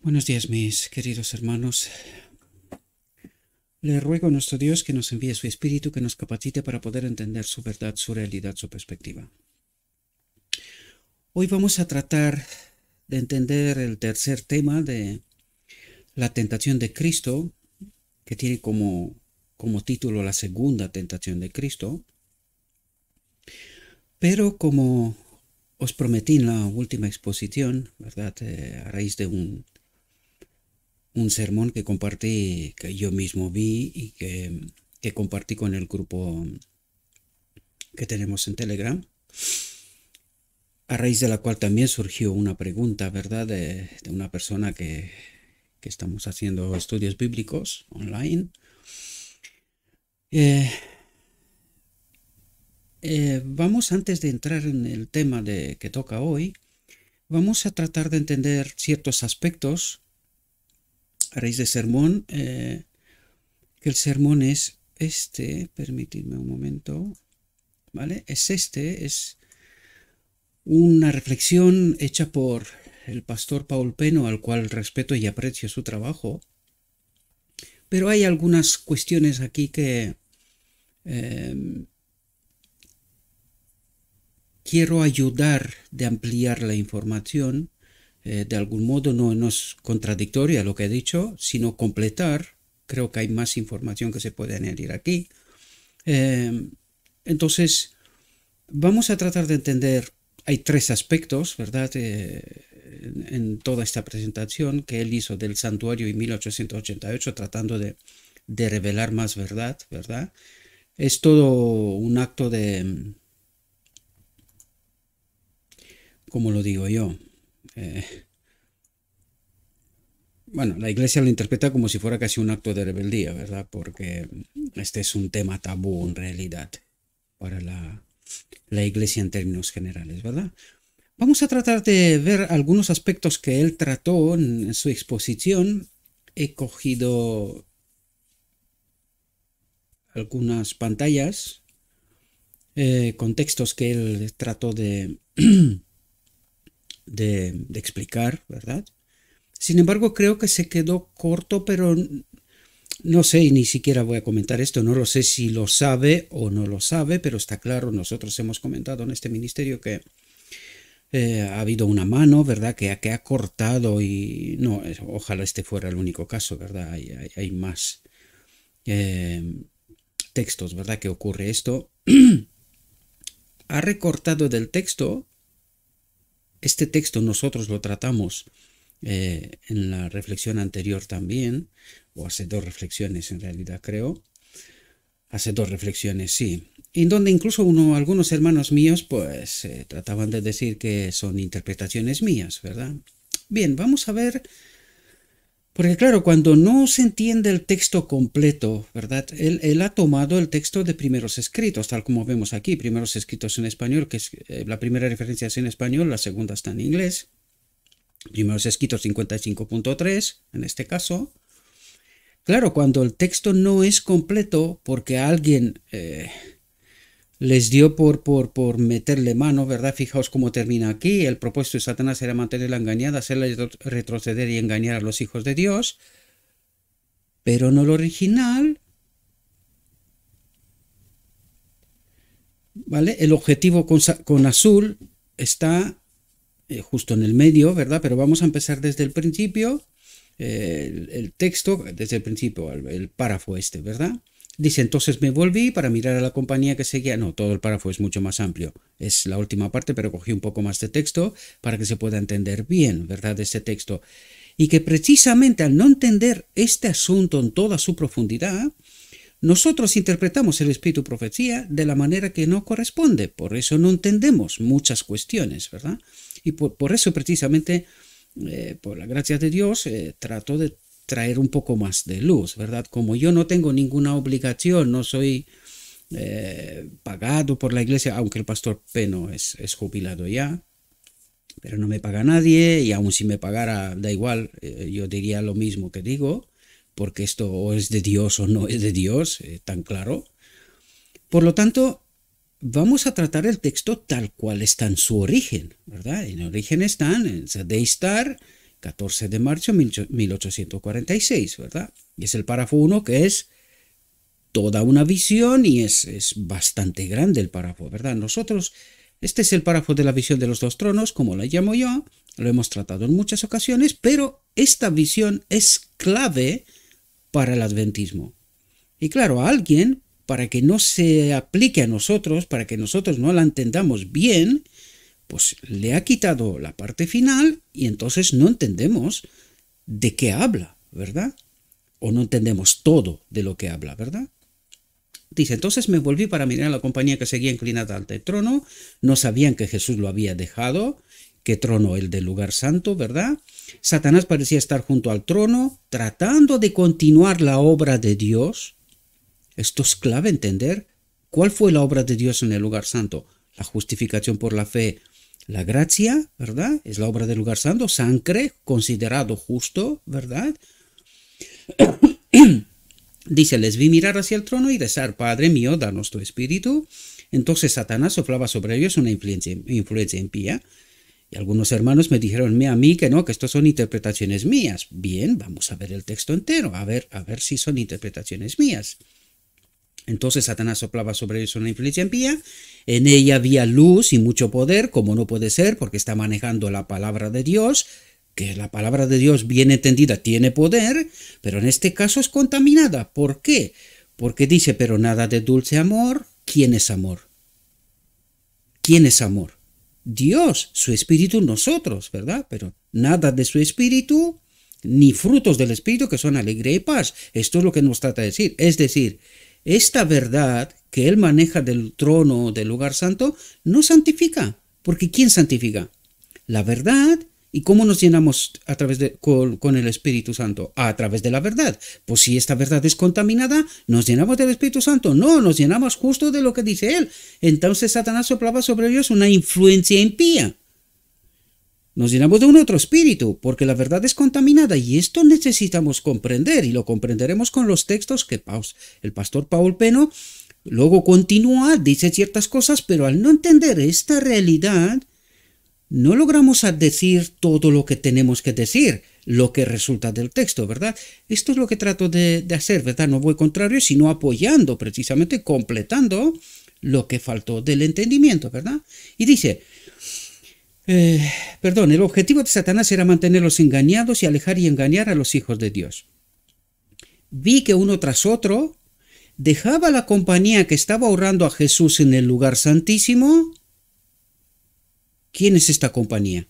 Buenos días, mis queridos hermanos. Le ruego a nuestro Dios que nos envíe su Espíritu, que nos capacite para poder entender su verdad, su realidad, su perspectiva. Hoy vamos a tratar de entender el tercer tema de la tentación de Cristo, que tiene como título la segunda tentación de Cristo. Pero como os prometí en la última exposición, ¿verdad? A raíz de un sermón que compartí, que yo mismo vi y que compartí con el grupo que tenemos en Telegram, a raíz de la cual también surgió una pregunta, ¿verdad? De una persona que estamos haciendo estudios bíblicos online. Vamos, antes de entrar en el tema que toca hoy, vamos a tratar de entender ciertos aspectos a raíz del sermón, que el sermón es permitidme un momento, ¿vale? Es una reflexión hecha por el pastor Paul Peno, al cual respeto y aprecio su trabajo, pero hay algunas cuestiones aquí que quiero ayudar de ampliar la información. De algún modo no es contradictorio a lo que he dicho, sino completar. Creo que hay más información que se puede añadir aquí. Entonces, vamos a tratar de entender, hay tres aspectos, ¿verdad? En toda esta presentación que él hizo del santuario en 1888, tratando de revelar más verdad, ¿verdad? Es todo un acto de, ¿cómo lo digo yo? Bueno, la iglesia lo interpreta como si fuera casi un acto de rebeldía, ¿verdad? Porque este es un tema tabú en realidad para la iglesia en términos generales, ¿verdad? Vamos a tratar de ver algunos aspectos que él trató en su exposición. He cogido algunas pantallas con textos que él trató de explicar, ¿verdad? Sin embargo, creo que se quedó corto, pero no sé, y ni siquiera voy a comentar esto, no lo sé si lo sabe o no lo sabe, pero está claro, nosotros hemos comentado en este ministerio que ha habido una mano, ¿verdad?, que ha cortado y no, ojalá este fuera el único caso, ¿verdad? Hay más textos, ¿verdad?, que ocurre esto. Ha recortado del texto. Este texto nosotros lo tratamos en la reflexión anterior también, o hace dos reflexiones en realidad creo, hace dos reflexiones, sí, en donde incluso algunos hermanos míos pues trataban de decir que son interpretaciones mías, ¿verdad? Bien, vamos a ver, porque claro, cuando no se entiende el texto completo, ¿verdad? Él ha tomado el texto de Primeros Escritos, tal como vemos aquí, Primeros Escritos en español, que es la primera referencia es en español, la segunda está en inglés. Primeros Escritos 55.3, en este caso. Claro, cuando el texto no es completo porque alguien les dio por meterle mano, ¿verdad? Fijaos cómo termina aquí. El propósito de Satanás era mantenerla engañada, hacerla retroceder y engañar a los hijos de Dios. Pero en el original, ¿vale? El objetivo con azul está justo en el medio, ¿verdad? Pero vamos a empezar desde el principio. El texto, desde el principio, el párrafo ¿verdad? Dice, entonces me volví para mirar a la compañía que seguía. No, todo el párrafo es mucho más amplio. Es la última parte, pero cogí un poco más de texto para que se pueda entender bien, ¿verdad? Este texto. Y que precisamente al no entender este asunto en toda su profundidad, nosotros interpretamos el espíritu profecía de la manera que no corresponde. Por eso no entendemos muchas cuestiones, ¿verdad? Y por eso precisamente, por la gracia de Dios, trato de traer un poco más de luz, ¿verdad? Como yo no tengo ninguna obligación, no soy pagado por la iglesia, aunque el pastor Peno es jubilado ya, pero no me paga nadie, y aun si me pagara, da igual, yo diría lo mismo que digo, porque esto o es de Dios o no es de Dios, tan claro. Por lo tanto, vamos a tratar el texto tal cual está en su origen, ¿verdad? En origen están en Deistar 14 de marzo de 1846, ¿verdad? Y es el párrafo 1 que es toda una visión y es bastante grande el párrafo, ¿verdad? Este es el párrafo de la visión de los dos tronos, como la llamo yo, lo hemos tratado en muchas ocasiones, pero esta visión es clave para el adventismo. Y claro, a alguien, para que no se aplique a nosotros, para que nosotros no la entendamos bien, pues le ha quitado la parte final y entonces no entendemos de qué habla, ¿verdad? O no entendemos todo de lo que habla, ¿verdad? Dice, entonces me volví para mirar a la compañía que seguía inclinada ante el trono. No sabían que Jesús lo había dejado. ¿Qué trono? El del lugar santo, ¿verdad? Satanás parecía estar junto al trono, tratando de continuar la obra de Dios. Esto es clave entender. ¿Cuál fue la obra de Dios en el lugar santo? La justificación por la fe. La gracia, ¿verdad? Es la obra del lugar santo. Sangre, considerado justo, ¿verdad? Dice, les vi mirar hacia el trono y rezar, Padre mío, danos tu espíritu. Entonces Satanás soplaba sobre ellos una influencia impía. Y algunos hermanos me dijeron a mí que no, que esto son interpretaciones mías. Bien, vamos a ver el texto entero, a ver si son interpretaciones mías. Entonces Satanás soplaba sobre ellos una influencia impía. En ella había luz y mucho poder, como no puede ser, porque está manejando la palabra de Dios, que la palabra de Dios bien entendida tiene poder, pero en este caso es contaminada. ¿Por qué? Porque dice, pero nada de dulce amor. ¿Quién es amor? ¿Quién es amor? Dios, su espíritu, nosotros, ¿verdad? Pero nada de su espíritu, ni frutos del espíritu que son alegría y paz. Esto es lo que nos trata de decir. Es decir, esta verdad que él maneja del trono, del lugar santo, no santifica. Porque ¿quién santifica? La verdad. ¿Y cómo nos llenamos con el Espíritu Santo? A través de la verdad. Pues si esta verdad es contaminada, ¿nos llenamos del Espíritu Santo? No, nos llenamos justo de lo que dice él. Entonces Satanás soplaba sobre ellos una influencia impía. Nos llenamos de un otro espíritu, porque la verdad es contaminada y esto necesitamos comprender y lo comprenderemos con los textos que el pastor Paul Peno luego continúa, dice ciertas cosas, pero al no entender esta realidad, no logramos decir todo lo que tenemos que decir, lo que resulta del texto, ¿verdad? Esto es lo que trato de hacer, ¿verdad? No voy contrario, sino apoyando, precisamente completando lo que faltó del entendimiento, ¿verdad? Y dice, el objetivo de Satanás era mantenerlos engañados y alejar y engañar a los hijos de Dios. Vi que uno tras otro dejaba la compañía que estaba honrando a Jesús en el lugar santísimo. ¿Quién es esta compañía?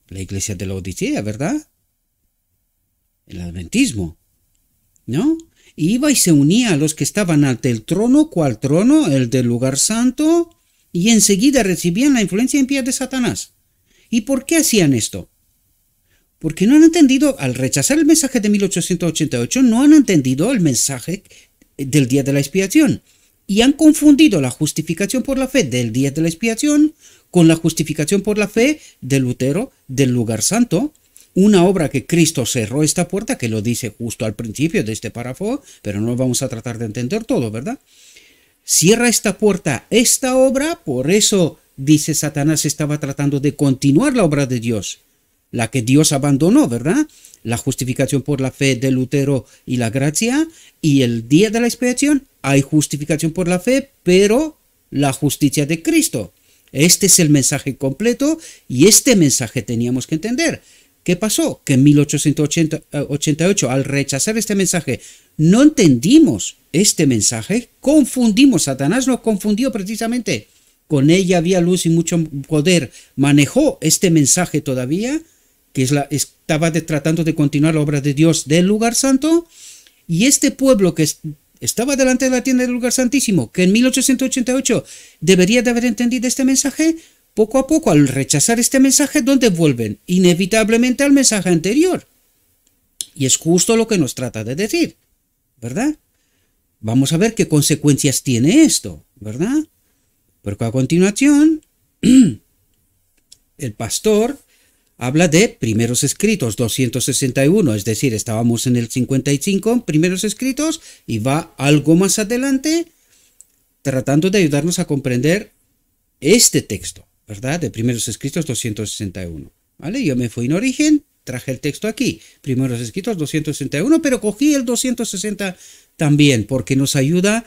La iglesia de la Odisea, ¿verdad? El adventismo, ¿no? Iba y se unía a los que estaban ante el trono. ¿Cuál trono? El del lugar santo. Y enseguida recibían la influencia impía de Satanás. ¿Y por qué hacían esto? Porque no han entendido, al rechazar el mensaje de 1888, no han entendido el mensaje del día de la expiación. Y han confundido la justificación por la fe del día de la expiación con la justificación por la fe de Lutero del lugar santo. Una obra que Cristo cerró esta puerta, que lo dice justo al principio de este párrafo, pero no vamos a tratar de entender todo, ¿verdad? Cierra esta puerta, esta obra, por eso, dice Satanás, estaba tratando de continuar la obra de Dios, la que Dios abandonó, ¿verdad? La justificación por la fe de Lutero y la gracia, y el día de la expiación hay justificación por la fe, pero la justicia de Cristo. Este es el mensaje completo y este mensaje teníamos que entender. ¿Qué pasó? Que en 1888, al rechazar este mensaje, no entendimos este mensaje, confundimos. Satanás nos confundió precisamente. Con ella había luz y mucho poder. Manejó este mensaje todavía, que estaba tratando de continuar la obra de Dios del lugar santo, y este pueblo que estaba delante de la tienda del lugar santísimo, que en 1888 debería de haber entendido este mensaje, poco a poco, al rechazar este mensaje, ¿dónde vuelven? Inevitablemente al mensaje anterior. Y es justo lo que nos trata de decir, ¿verdad? Vamos a ver qué consecuencias tiene esto, ¿verdad? Porque a continuación, el pastor habla de primeros escritos 261, es decir, estábamos en el 55, primeros escritos, y va algo más adelante tratando de ayudarnos a comprender este texto, ¿verdad? De primeros escritos 261. ¿vale? Yo me fui en origen, traje el texto aquí, primeros escritos 261, pero cogí el 260 también, porque nos ayuda,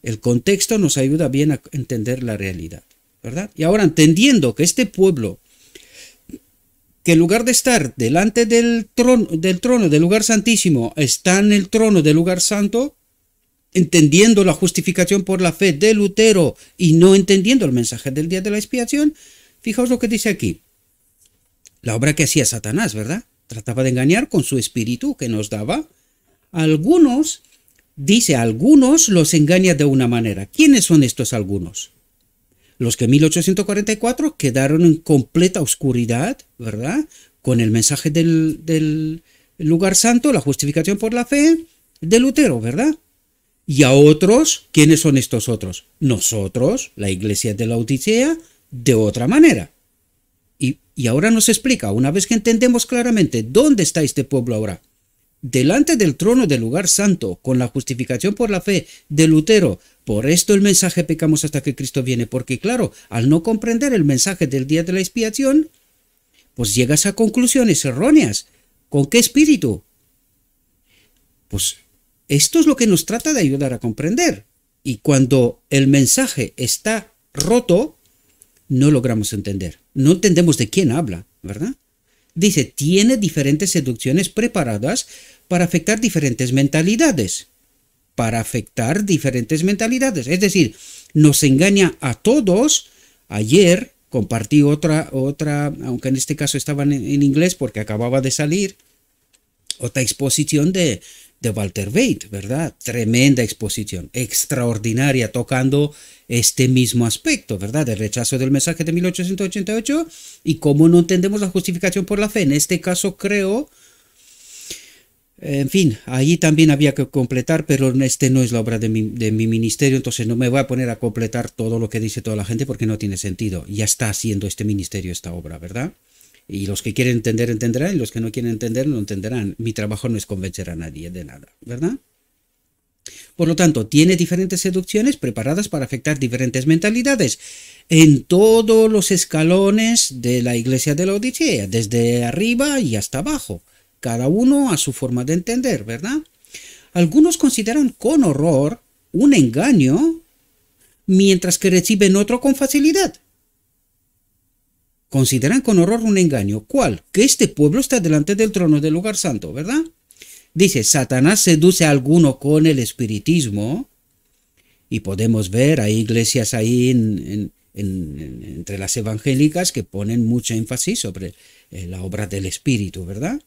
el contexto nos ayuda bien a entender la realidad, ¿verdad? Y ahora, entendiendo que este pueblo, que en lugar de estar delante del trono del lugar santísimo, está en el trono del lugar santo, entendiendo la justificación por la fe de Lutero y no entendiendo el mensaje del día de la expiación, fijaos lo que dice aquí. La obra que hacía Satanás, ¿verdad? Trataba de engañar con su espíritu que nos daba. Algunos, dice, algunos los engaña de una manera. ¿Quiénes son estos algunos? Los que en 1844 quedaron en completa oscuridad, ¿verdad? Con el mensaje del lugar santo, la justificación por la fe de Lutero, ¿verdad? Y a otros, ¿quiénes son estos otros? Nosotros, la iglesia de la Odisea, de otra manera. Y ahora nos explica, una vez que entendemos claramente dónde está este pueblo ahora, delante del trono del lugar santo, con la justificación por la fe de Lutero. Por esto el mensaje pecamos hasta que Cristo viene, porque claro, al no comprender el mensaje del día de la expiación, pues llegas a conclusiones erróneas. ¿Con qué espíritu? Pues esto es lo que nos trata de ayudar a comprender. Y cuando el mensaje está roto, no logramos entender. No entendemos de quién habla, ¿verdad? Dice, tiene diferentes seducciones preparadas para afectar diferentes mentalidades. Para afectar diferentes mentalidades. Es decir, nos engaña a todos. Ayer compartí otra, aunque en este caso estaba en inglés porque acababa de salir, otra exposición de Walter Bate, ¿verdad? Tremenda exposición, extraordinaria, tocando este mismo aspecto, ¿verdad? El rechazo del mensaje de 1888 y cómo no entendemos la justificación por la fe. En este caso creo, en fin, ahí también había que completar, pero este no es la obra de mi ministerio, entonces no me voy a poner a completar todo lo que dice toda la gente porque no tiene sentido. Ya está haciendo este ministerio esta obra, ¿verdad? Y los que quieren entender, entenderán, y los que no quieren entender, no entenderán. Mi trabajo no es convencer a nadie de nada, ¿verdad? Por lo tanto, tiene diferentes seducciones preparadas para afectar diferentes mentalidades en todos los escalones de la iglesia de la Odisea, desde arriba y hasta abajo, cada uno a su forma de entender, ¿verdad? Algunos consideran con horror un engaño, mientras que reciben otro con facilidad. Consideran con horror un engaño. ¿Cuál? Que este pueblo está delante del trono del lugar santo, ¿verdad? Dice, Satanás seduce a alguno con el espiritismo, y podemos ver, hay iglesias ahí entre las evangélicas que ponen mucho énfasis sobre la obra del espíritu, ¿verdad?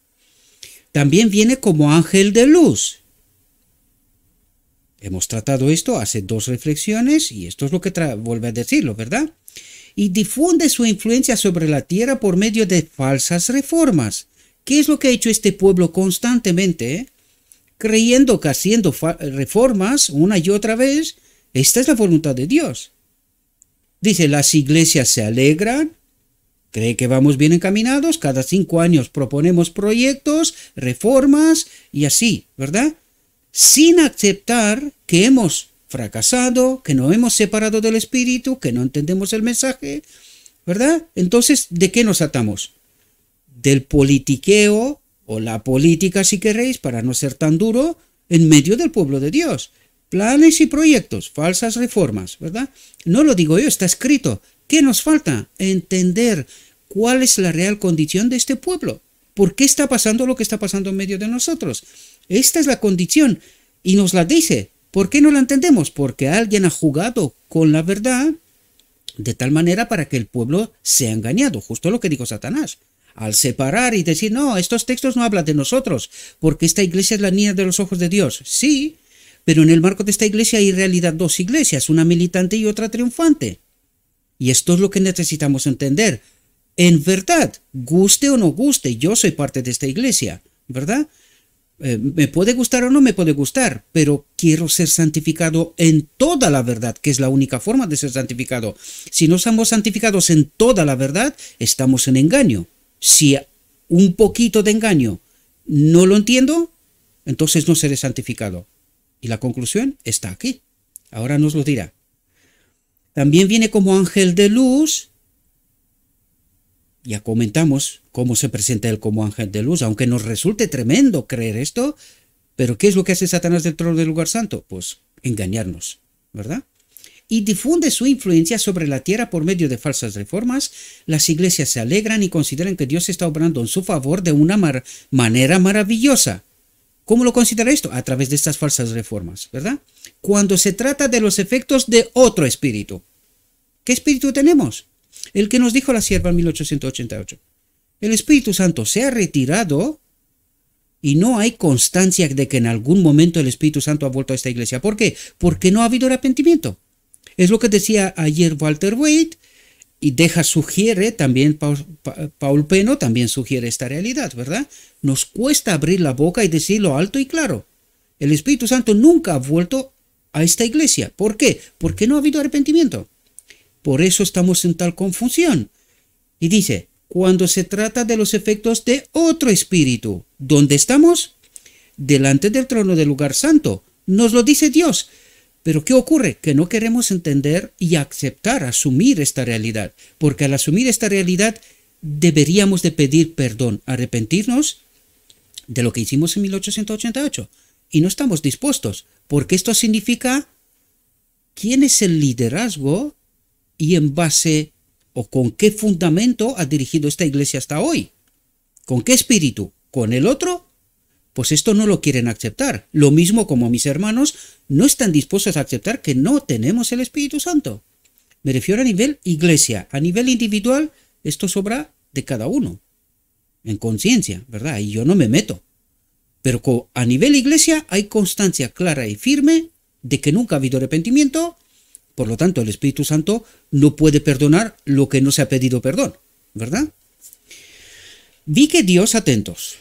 También viene como ángel de luz. Hemos tratado esto hace 2 reflexiones, y esto es lo que vuelve a decirlo, ¿verdad? Y difunde su influencia sobre la tierra por medio de falsas reformas. ¿Qué es lo que ha hecho este pueblo constantemente? Creyendo que haciendo reformas una y otra vez, esta es la voluntad de Dios. Dice, las iglesias se alegran, cree que vamos bien encaminados, cada 5 años proponemos proyectos, reformas y así, ¿verdad? Sin aceptar que hemos fracasado, que no hemos separado del espíritu, que no entendemos el mensaje, ¿verdad? Entonces, ¿de qué nos atamos? Del politiqueo o la política, si queréis, para no ser tan duro, en medio del pueblo de Dios. Planes y proyectos, falsas reformas, ¿verdad? No lo digo yo, está escrito. ¿Qué nos falta? Entender cuál es la real condición de este pueblo. ¿Por qué está pasando lo que está pasando en medio de nosotros? Esta es la condición y nos la dice. ¿Por qué no la entendemos? Porque alguien ha jugado con la verdad de tal manera para que el pueblo sea engañado. Justo lo que dijo Satanás. Al separar y decir, no, estos textos no hablan de nosotros, porque esta iglesia es la niña de los ojos de Dios. Sí, pero en el marco de esta iglesia hay en realidad 2 iglesias, una militante y otra triunfante. Y esto es lo que necesitamos entender. En verdad, guste o no guste, yo soy parte de esta iglesia, ¿verdad? Me puede gustar o no me puede gustar, pero quiero ser santificado en toda la verdad, que es la única forma de ser santificado. Si no somos santificados en toda la verdad, estamos en engaño. Si un poquito de engaño no lo entiendo, entonces no seré santificado. Y la conclusión está aquí. Ahora nos lo dirá. También viene como ángel de luz. Ya comentamos cómo se presenta él como ángel de luz, aunque nos resulte tremendo creer esto, pero ¿qué es lo que hace Satanás del trono del lugar santo? Pues engañarnos, ¿verdad? Y difunde su influencia sobre la tierra por medio de falsas reformas. Las iglesias se alegran y consideran que Dios está obrando en su favor de una manera maravillosa. ¿Cómo lo considera esto? A través de estas falsas reformas, ¿verdad? Cuando se trata de los efectos de otro espíritu. ¿Qué espíritu tenemos? El que nos dijo la sierva en 1888. El Espíritu Santo se ha retirado y no hay constancia de que en algún momento el Espíritu Santo ha vuelto a esta iglesia. ¿Por qué? Porque no ha habido arrepentimiento. Es lo que decía ayer Walter Wade y sugiere, también Paul Peno también sugiere esta realidad, ¿verdad? Nos cuesta abrir la boca y decirlo alto y claro. El Espíritu Santo nunca ha vuelto a esta iglesia. ¿Por qué? Porque no ha habido arrepentimiento. Por eso estamos en tal confusión. Y dice, cuando se trata de los efectos de otro espíritu, ¿dónde estamos? Delante del trono del lugar santo. Nos lo dice Dios. Pero ¿qué ocurre? Que no queremos entender y aceptar, asumir esta realidad. Porque al asumir esta realidad deberíamos de pedir perdón, arrepentirnos de lo que hicimos en 1888. Y no estamos dispuestos, porque esto significa quién es el liderazgo y en base o con qué fundamento ha dirigido esta iglesia hasta hoy. ¿Con qué espíritu? ¿Con el otro? Pues esto no lo quieren aceptar. Lo mismo como mis hermanos no están dispuestos a aceptar que no tenemos el Espíritu Santo. Me refiero a nivel iglesia. A nivel individual, esto sobra de cada uno. En conciencia, ¿verdad? Y yo no me meto. Pero a nivel iglesia hay constancia clara y firme de que nunca ha habido arrepentimiento. Por lo tanto, el Espíritu Santo no puede perdonar lo que no se ha pedido perdón, ¿verdad? Vi que Dios, atentos.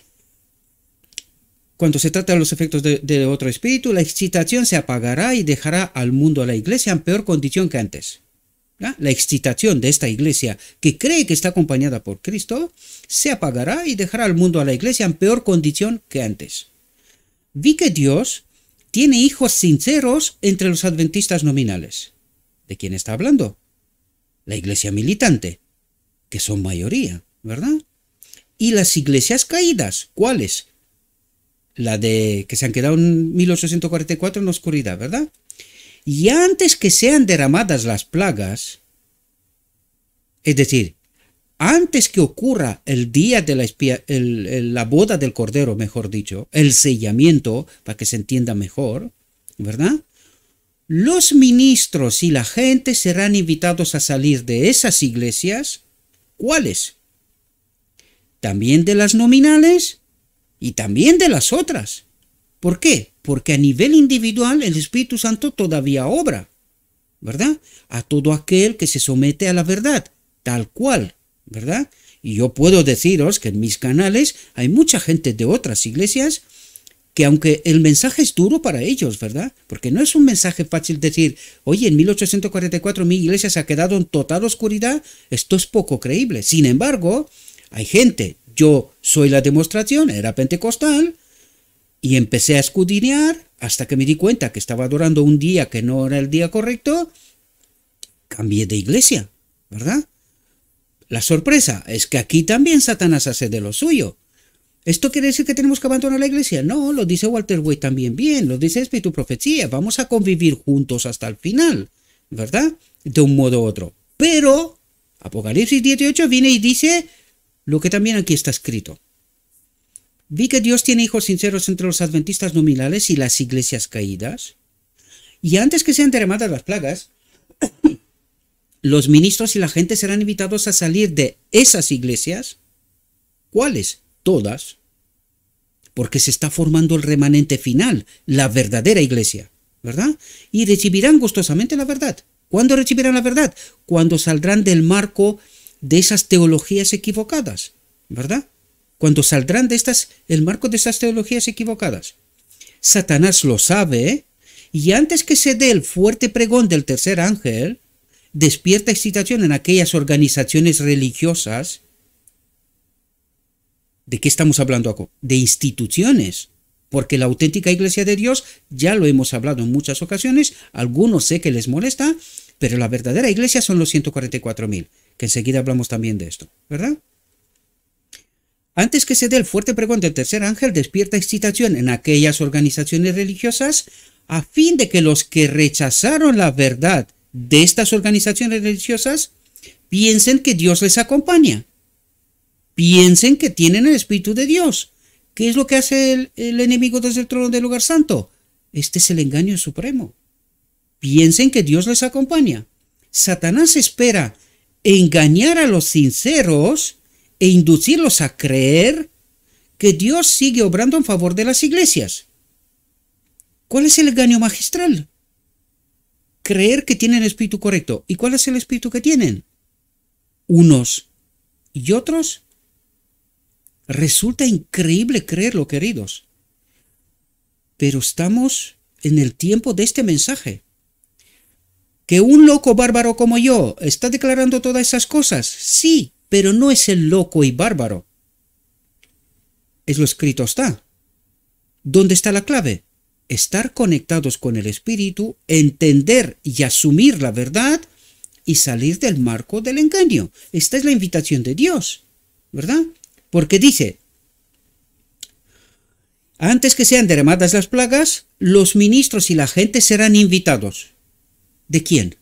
Cuando se trata de los efectos de otro espíritu, la excitación se apagará y dejará al mundo, a la iglesia, en peor condición que antes. ¿Ya? La excitación de esta iglesia, que cree que está acompañada por Cristo, se apagará y dejará al mundo, a la iglesia, en peor condición que antes. Vi que Dios tiene hijos sinceros entre los adventistas nominales. ¿De quién está hablando? La iglesia militante, que son mayoría, ¿verdad? Y las iglesias caídas, ¿cuáles? La de que se han quedado en 1844 en la oscuridad, ¿verdad? Y antes que sean derramadas las plagas, es decir, antes que ocurra el día de la boda del Cordero, mejor dicho, el sellamiento, para que se entienda mejor, ¿verdad? Los ministros y la gente serán invitados a salir de esas iglesias. ¿Cuáles? También de las nominales y también de las otras. ¿Por qué? Porque a nivel individual el Espíritu Santo todavía obra, ¿verdad? A todo aquel que se somete a la verdad, tal cual, ¿verdad? Y yo puedo deciros que en mis canales hay mucha gente de otras iglesias que aunque el mensaje es duro para ellos, ¿verdad? Porque no es un mensaje fácil decir, oye, en 1844 mi iglesia se ha quedado en total oscuridad, esto es poco creíble. Sin embargo, hay gente, yo soy la demostración, era pentecostal, y empecé a escudriñar hasta que me di cuenta que estaba adorando un día que no era el día correcto, cambié de iglesia, ¿verdad? La sorpresa es que aquí también Satanás hace de lo suyo. ¿Esto quiere decir que tenemos que abandonar la iglesia? No, lo dice Walter Wade también bien, lo dice Espíritu Profecía, vamos a convivir juntos hasta el final, ¿verdad? De un modo u otro. Pero Apocalipsis 18 viene y dice lo que también aquí está escrito. Vi que Dios tiene hijos sinceros entre los adventistas nominales y las iglesias caídas. Y antes que sean derramadas las plagas, los ministros y la gente serán invitados a salir de esas iglesias. ¿Cuáles? Todas. Porque se está formando el remanente final, la verdadera iglesia, ¿verdad? Y recibirán gustosamente la verdad. ¿Cuándo recibirán la verdad? Cuando saldrán del marco de esas teologías equivocadas, ¿verdad? Cuando saldrán de el marco de estas teologías equivocadas. Satanás lo sabe, y antes que se dé el fuerte pregón del tercer ángel, despierta excitación en aquellas organizaciones religiosas. ¿De qué estamos hablando aquí? De instituciones. Porque la auténtica iglesia de Dios, ya lo hemos hablado en muchas ocasiones, algunos sé que les molesta, pero la verdadera iglesia son los 144.000, que enseguida hablamos también de esto, ¿verdad? Antes que se dé el fuerte pregón del tercer ángel, despierta excitación en aquellas organizaciones religiosas a fin de que los que rechazaron la verdad de estas organizaciones religiosas piensen que Dios les acompaña, piensen que tienen el Espíritu de Dios. ¿Qué es lo que hace el enemigo desde el trono del lugar santo? Este es el engaño supremo. Piensen que Dios les acompaña. Satanás espera engañar a los sinceros e inducirlos a creer que Dios sigue obrando en favor de las iglesias. ¿Cuál es el engaño magistral? Creer que tienen el espíritu correcto. ¿Y cuál es el espíritu que tienen? Unos y otros. Resulta increíble creerlo, queridos. Pero estamos en el tiempo de este mensaje. ¿Que un loco bárbaro como yo está declarando todas esas cosas? Sí, pero no es el loco y bárbaro. Es lo escrito está. ¿Dónde está la clave? Estar conectados con el Espíritu, entender y asumir la verdad y salir del marco del engaño. Esta es la invitación de Dios, ¿verdad? Porque dice, antes que sean derramadas las plagas, los ministros y la gente serán invitados. ¿De quién?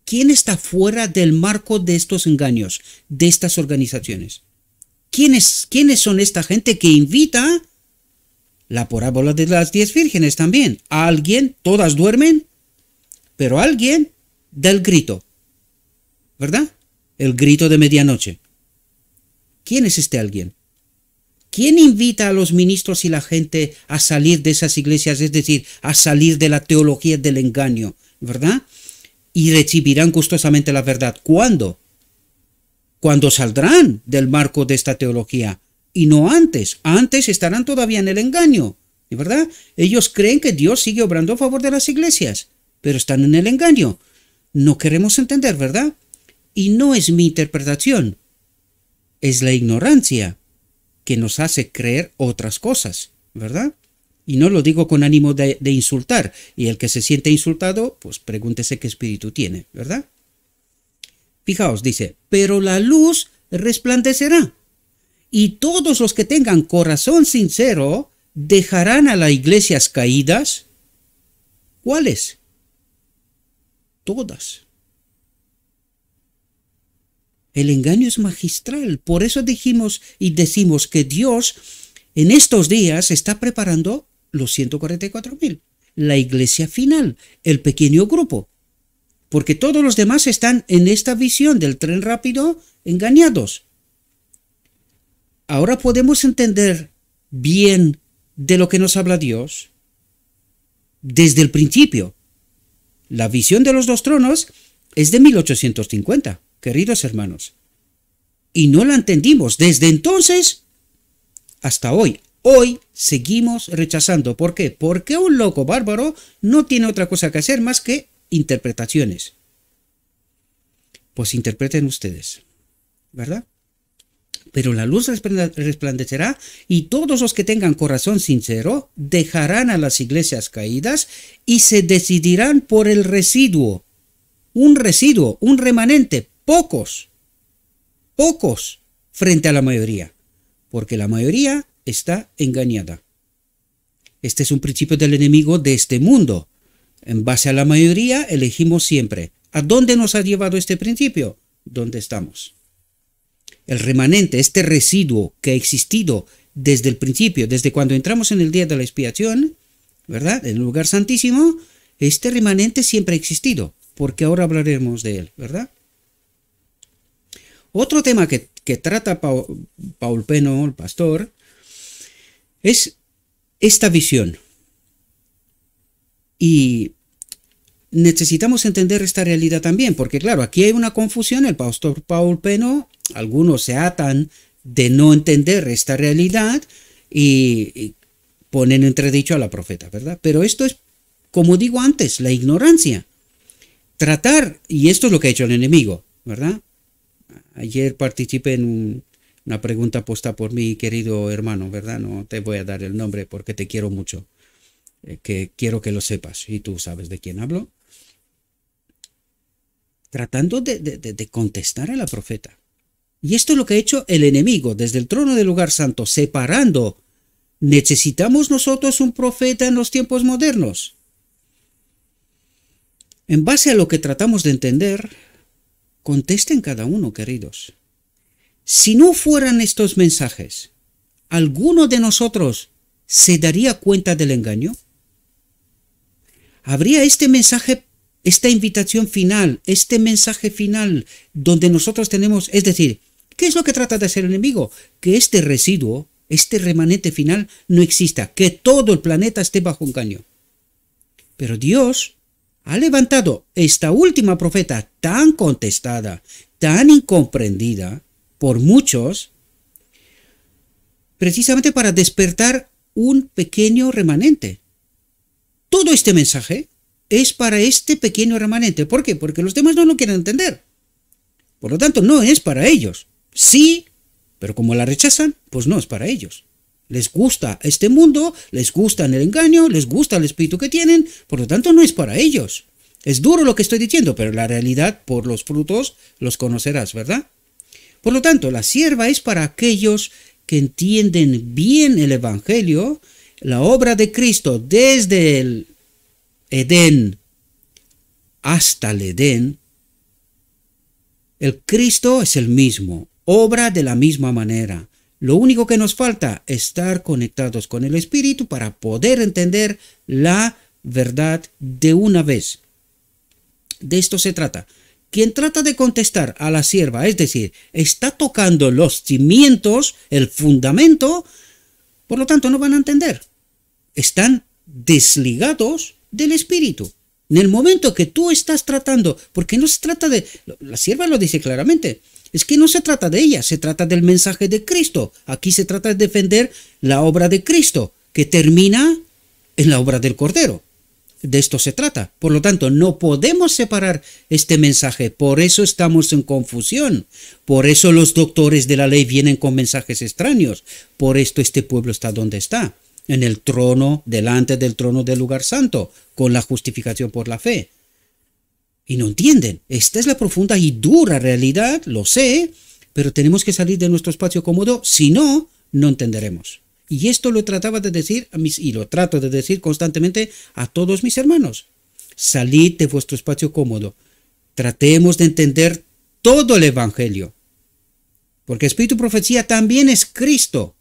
¿Quién está fuera del marco de estos engaños, de estas organizaciones? ¿Quiénes son esta gente que invita? La parábola de las 10 vírgenes también. Alguien, todas duermen, pero alguien da el grito, ¿verdad? El grito de medianoche. ¿Quién es este alguien? ¿Quién invita a los ministros y la gente a salir de esas iglesias, es decir, a salir de la teología del engaño, ¿verdad? Y recibirán gustosamente la verdad. ¿Cuándo? Cuando saldrán del marco de esta teología. Y no antes. Antes estarán todavía en el engaño, ¿verdad? Ellos creen que Dios sigue obrando a favor de las iglesias, pero están en el engaño. No queremos entender, ¿verdad? Y no es mi interpretación. Es la ignorancia que nos hace creer otras cosas, ¿verdad? Y no lo digo con ánimo de insultar. Y el que se siente insultado, pues pregúntese qué espíritu tiene, ¿verdad? Fijaos, dice, pero la luz resplandecerá, y todos los que tengan corazón sincero dejarán a las iglesias caídas. ¿Cuáles? Todas. El engaño es magistral. Por eso dijimos y decimos que Dios en estos días está preparando los 144.000, la iglesia final, el pequeño grupo. Porque todos los demás están en esta visión del tren rápido engañados. Ahora podemos entender bien de lo que nos habla Dios desde el principio. La visión de los 2 tronos es de 1850, queridos hermanos. Y no la entendimos desde entonces hasta hoy. Hoy seguimos rechazando. ¿Por qué? Porque un loco bárbaro no tiene otra cosa que hacer más que interpretaciones. Pues interpreten ustedes, ¿verdad? Pero la luz resplandecerá y todos los que tengan corazón sincero dejarán a las iglesias caídas y se decidirán por el residuo, un remanente, pocos frente a la mayoría, porque la mayoría está engañada. Este es un principio del enemigo de este mundo. En base a la mayoría elegimos siempre. ¿A dónde nos ha llevado este principio? ¿Dónde estamos? El remanente, este residuo que ha existido desde el principio, desde cuando entramos en el día de la expiación, ¿verdad? En el lugar santísimo, este remanente siempre ha existido, porque ahora hablaremos de él, ¿verdad? Otro tema que trata Paul Peno, el pastor, es esta visión. Y necesitamos entender esta realidad también, porque claro, aquí hay una confusión. El pastor Paul Peno, algunos se atan de no entender esta realidad y ponen entredicho a la profeta, ¿verdad? Pero esto es, como digo antes, la ignorancia. Tratar, y esto es lo que ha hecho el enemigo, ¿verdad? Ayer participé en una pregunta puesta por mi querido hermano, ¿verdad? No te voy a dar el nombre porque te quiero mucho, que quiero que lo sepas, y tú sabes de quién hablo. Tratando de contestar a la profeta. Y esto es lo que ha hecho el enemigo desde el trono del lugar santo, separando. ¿Necesitamos nosotros un profeta en los tiempos modernos? En base a lo que tratamos de entender, contesten cada uno, queridos. Si no fueran estos mensajes, ¿alguno de nosotros se daría cuenta del engaño? ¿Habría este mensaje, esta invitación final, este mensaje final donde nosotros tenemos, es decir, ¿qué es lo que trata de hacer el enemigo? Que este residuo, este remanente final no exista, que todo el planeta esté bajo engaño. Pero Dios ha levantado esta última profeta tan contestada, tan incomprendida por muchos, precisamente para despertar un pequeño remanente. Todo este mensaje es para este pequeño remanente. ¿Por qué? Porque los demás no lo quieren entender. Por lo tanto, no es para ellos. Sí, pero como la rechazan, pues no es para ellos. Les gusta este mundo, les gusta el engaño, les gusta el espíritu que tienen, por lo tanto no es para ellos. Es duro lo que estoy diciendo, pero la realidad por los frutos los conocerás, ¿verdad? Por lo tanto, la sierva es para aquellos que entienden bien el Evangelio, la obra de Cristo desde el Edén hasta el Edén. El Cristo es el mismo, obra de la misma manera. Lo único que nos falta es estar conectados con el Espíritu para poder entender la verdad de una vez. De esto se trata. Quien trata de contestar a la sierva, es decir, está tocando los cimientos, el fundamento, por lo tanto no van a entender. Están desligados del Espíritu. En el momento que tú estás tratando, porque no se trata de, la sierva lo dice claramente, es que no se trata de ella, se trata del mensaje de Cristo. Aquí se trata de defender la obra de Cristo, que termina en la obra del Cordero. De esto se trata. Por lo tanto, no podemos separar este mensaje. Por eso estamos en confusión. Por eso los doctores de la ley vienen con mensajes extraños. Por esto este pueblo está donde está. En el trono, delante del trono del lugar santo, con la justificación por la fe. Y no entienden. Esta es la profunda y dura realidad, lo sé, pero tenemos que salir de nuestro espacio cómodo, si no, no entenderemos. Y esto lo trataba de decir, y lo trato de decir constantemente a todos mis hermanos. Salid de vuestro espacio cómodo. Tratemos de entender todo el Evangelio. Porque Espíritu y Profecía también es Cristo.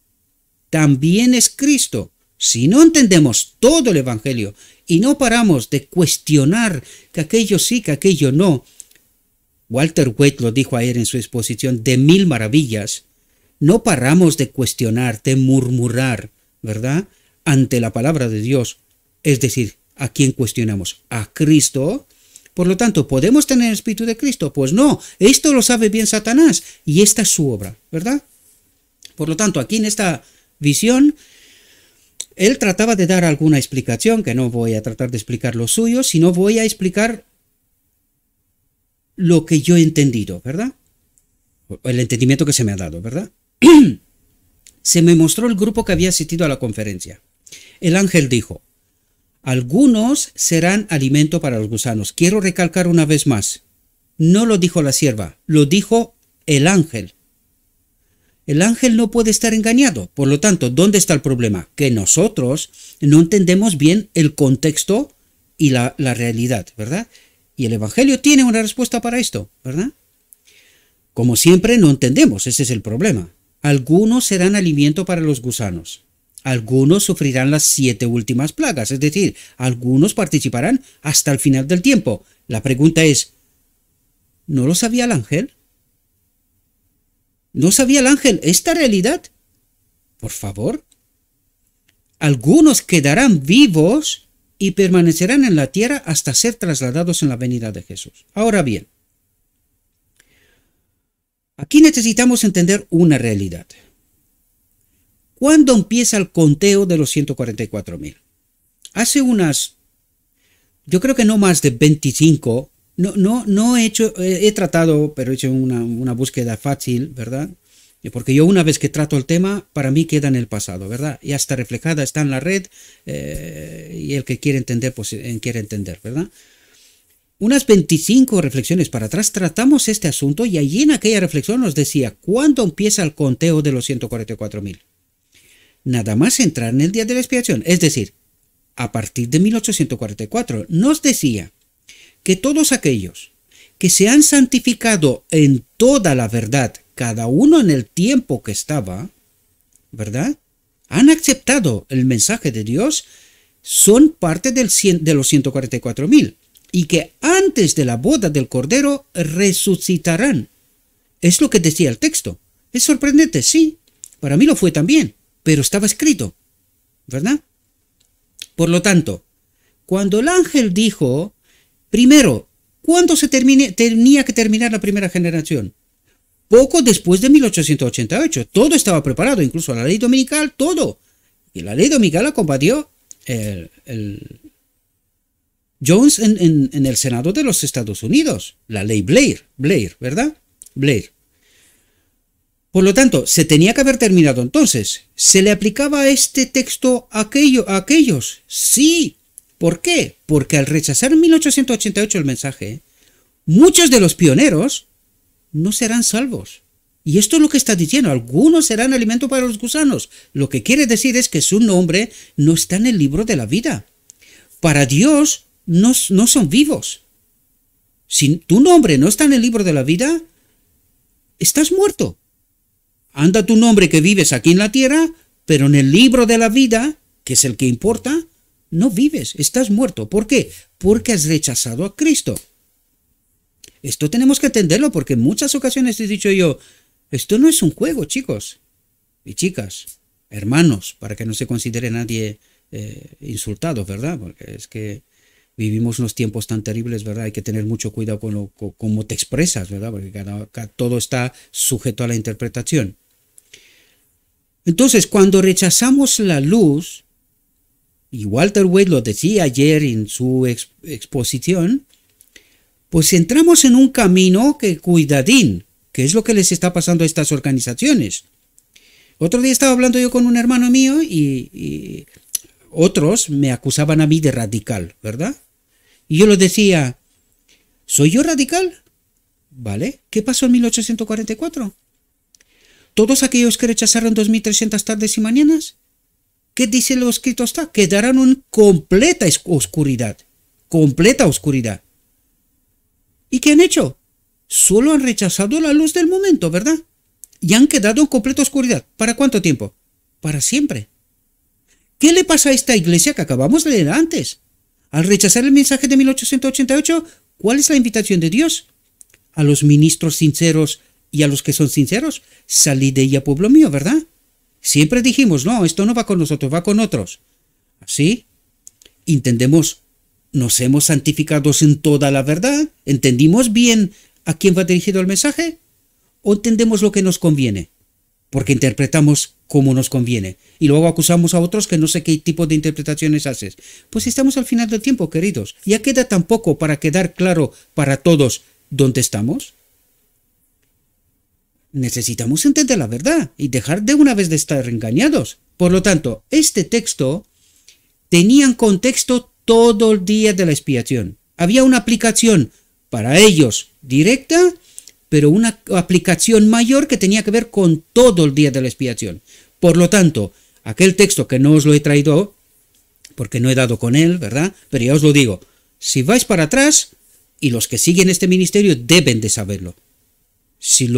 También es Cristo. Si no entendemos todo el Evangelio y no paramos de cuestionar que aquello sí, que aquello no, Walter Waite lo dijo ayer en su exposición de 1000 maravillas, no paramos de cuestionar, de murmurar, ¿verdad?, ante la palabra de Dios. Es decir, ¿a quién cuestionamos? ¿A Cristo? Por lo tanto, ¿podemos tener el Espíritu de Cristo? Pues no, esto lo sabe bien Satanás y esta es su obra, ¿verdad? Por lo tanto, aquí en esta visión, él trataba de dar alguna explicación, que no voy a tratar de explicar lo suyo, sino voy a explicar lo que yo he entendido, ¿verdad? El entendimiento que se me ha dado, ¿verdad? Se me mostró el grupo que había asistido a la conferencia. El ángel dijo, algunos serán alimento para los gusanos. Quiero recalcar una vez más, no lo dijo la sierva, lo dijo el ángel. El ángel no puede estar engañado. Por lo tanto, ¿dónde está el problema? Que nosotros no entendemos bien el contexto y la realidad, ¿verdad? Y el Evangelio tiene una respuesta para esto, ¿verdad? Como siempre, no entendemos, ese es el problema. Algunos serán alimento para los gusanos. Algunos sufrirán las 7 últimas plagas, es decir, algunos participarán hasta el final del tiempo. La pregunta es, ¿no lo sabía el ángel? ¿No sabía el ángel esta realidad? Por favor. Algunos quedarán vivos y permanecerán en la tierra hasta ser trasladados en la venida de Jesús. Ahora bien, aquí necesitamos entender una realidad. ¿Cuándo empieza el conteo de los 144.000? Hace yo creo que no más de 25. No he tratado, pero he hecho una búsqueda fácil, ¿verdad? Porque yo una vez que trato el tema, para mí queda en el pasado, ¿verdad? Ya está reflejada, está en la red, y el que quiere entender, pues quiere entender, ¿verdad? unas 25 reflexiones para atrás tratamos este asunto y allí en aquella reflexión nos decía, ¿cuándo empieza el conteo de los 144.000? Nada más entrar en el día de la expiación, es decir, a partir de 1844. Nos decía que todos aquellos que se han santificado en toda la verdad, cada uno en el tiempo que estaba, ¿verdad? Han aceptado el mensaje de Dios, son parte de los 144.000 y que antes de la boda del Cordero resucitarán. Es lo que decía el texto. ¿Es sorprendente? Sí, para mí lo fue también, pero estaba escrito, ¿verdad? Por lo tanto, cuando el ángel dijo, primero, ¿cuándo tenía que terminar la primera generación? Poco después de 1888. Todo estaba preparado, incluso la ley dominical, todo. Y la ley dominical la combatió el Jones en el Senado de los Estados Unidos. La ley Blair, ¿verdad? Blair. Por lo tanto, se tenía que haber terminado entonces. ¿Se le aplicaba este texto a aquellos? Sí. ¿Por qué? Porque al rechazar en 1888 el mensaje, muchos de los pioneros no serán salvos. Y esto es lo que está diciendo. Algunos serán alimento para los gusanos. Lo que quiere decir es que su nombre no está en el libro de la vida. Para Dios no son vivos. Si tu nombre no está en el libro de la vida, estás muerto. Anda tu nombre que vives aquí en la tierra, pero en el libro de la vida, que es el que importa, no vives, estás muerto. ¿Por qué? Porque has rechazado a Cristo. Esto tenemos que entenderlo porque en muchas ocasiones he dicho yo, esto no es un juego, chicos y chicas, hermanos, para que no se considere nadie insultado, ¿verdad? Porque es que vivimos unos tiempos tan terribles, ¿verdad? Hay que tener mucho cuidado con cómo te expresas, ¿verdad? Porque todo está sujeto a la interpretación. Entonces, cuando rechazamos la luz, y Walter Wade lo decía ayer en su exposición, pues entramos en un camino que cuidadín, que es lo que les está pasando a estas organizaciones. Otro día estaba hablando yo con un hermano mío y otros me acusaban a mí de radical, ¿verdad? Y yo les decía, ¿soy yo radical? ¿Vale? ¿Qué pasó en 1844? Todos aquellos que rechazaron 2300 tardes y mañanas, ¿qué dice lo escrito está? Quedaron en completa oscuridad. Completa oscuridad. ¿Y qué han hecho? Solo han rechazado la luz del momento, ¿verdad? Y han quedado en completa oscuridad. ¿Para cuánto tiempo? Para siempre. ¿Qué le pasa a esta iglesia que acabamos de leer antes? Al rechazar el mensaje de 1888, ¿cuál es la invitación de Dios? A los ministros sinceros y a los que son sinceros, salid de ella, pueblo mío, ¿verdad? Siempre dijimos, no, esto no va con nosotros, va con otros. ¿Así? Entendemos, nos hemos santificado en toda la verdad, ¿entendimos bien a quién va dirigido el mensaje? ¿O entendemos lo que nos conviene? Porque interpretamos como nos conviene. Y luego acusamos a otros que no sé qué tipo de interpretaciones haces. Pues estamos al final del tiempo, queridos. Ya queda tan poco para quedar claro para todos dónde estamos. Necesitamos entender la verdad y dejar de una vez de estar engañados. Por lo tanto, este texto tenía en contexto todo el día de la expiación. Había una aplicación para ellos directa, pero una aplicación mayor que tenía que ver con todo el día de la expiación. Por lo tanto, aquel texto que no os lo he traído, porque no he dado con él, ¿verdad? Pero ya os lo digo, si vais para atrás, y los que siguen este ministerio deben de saberlo. Si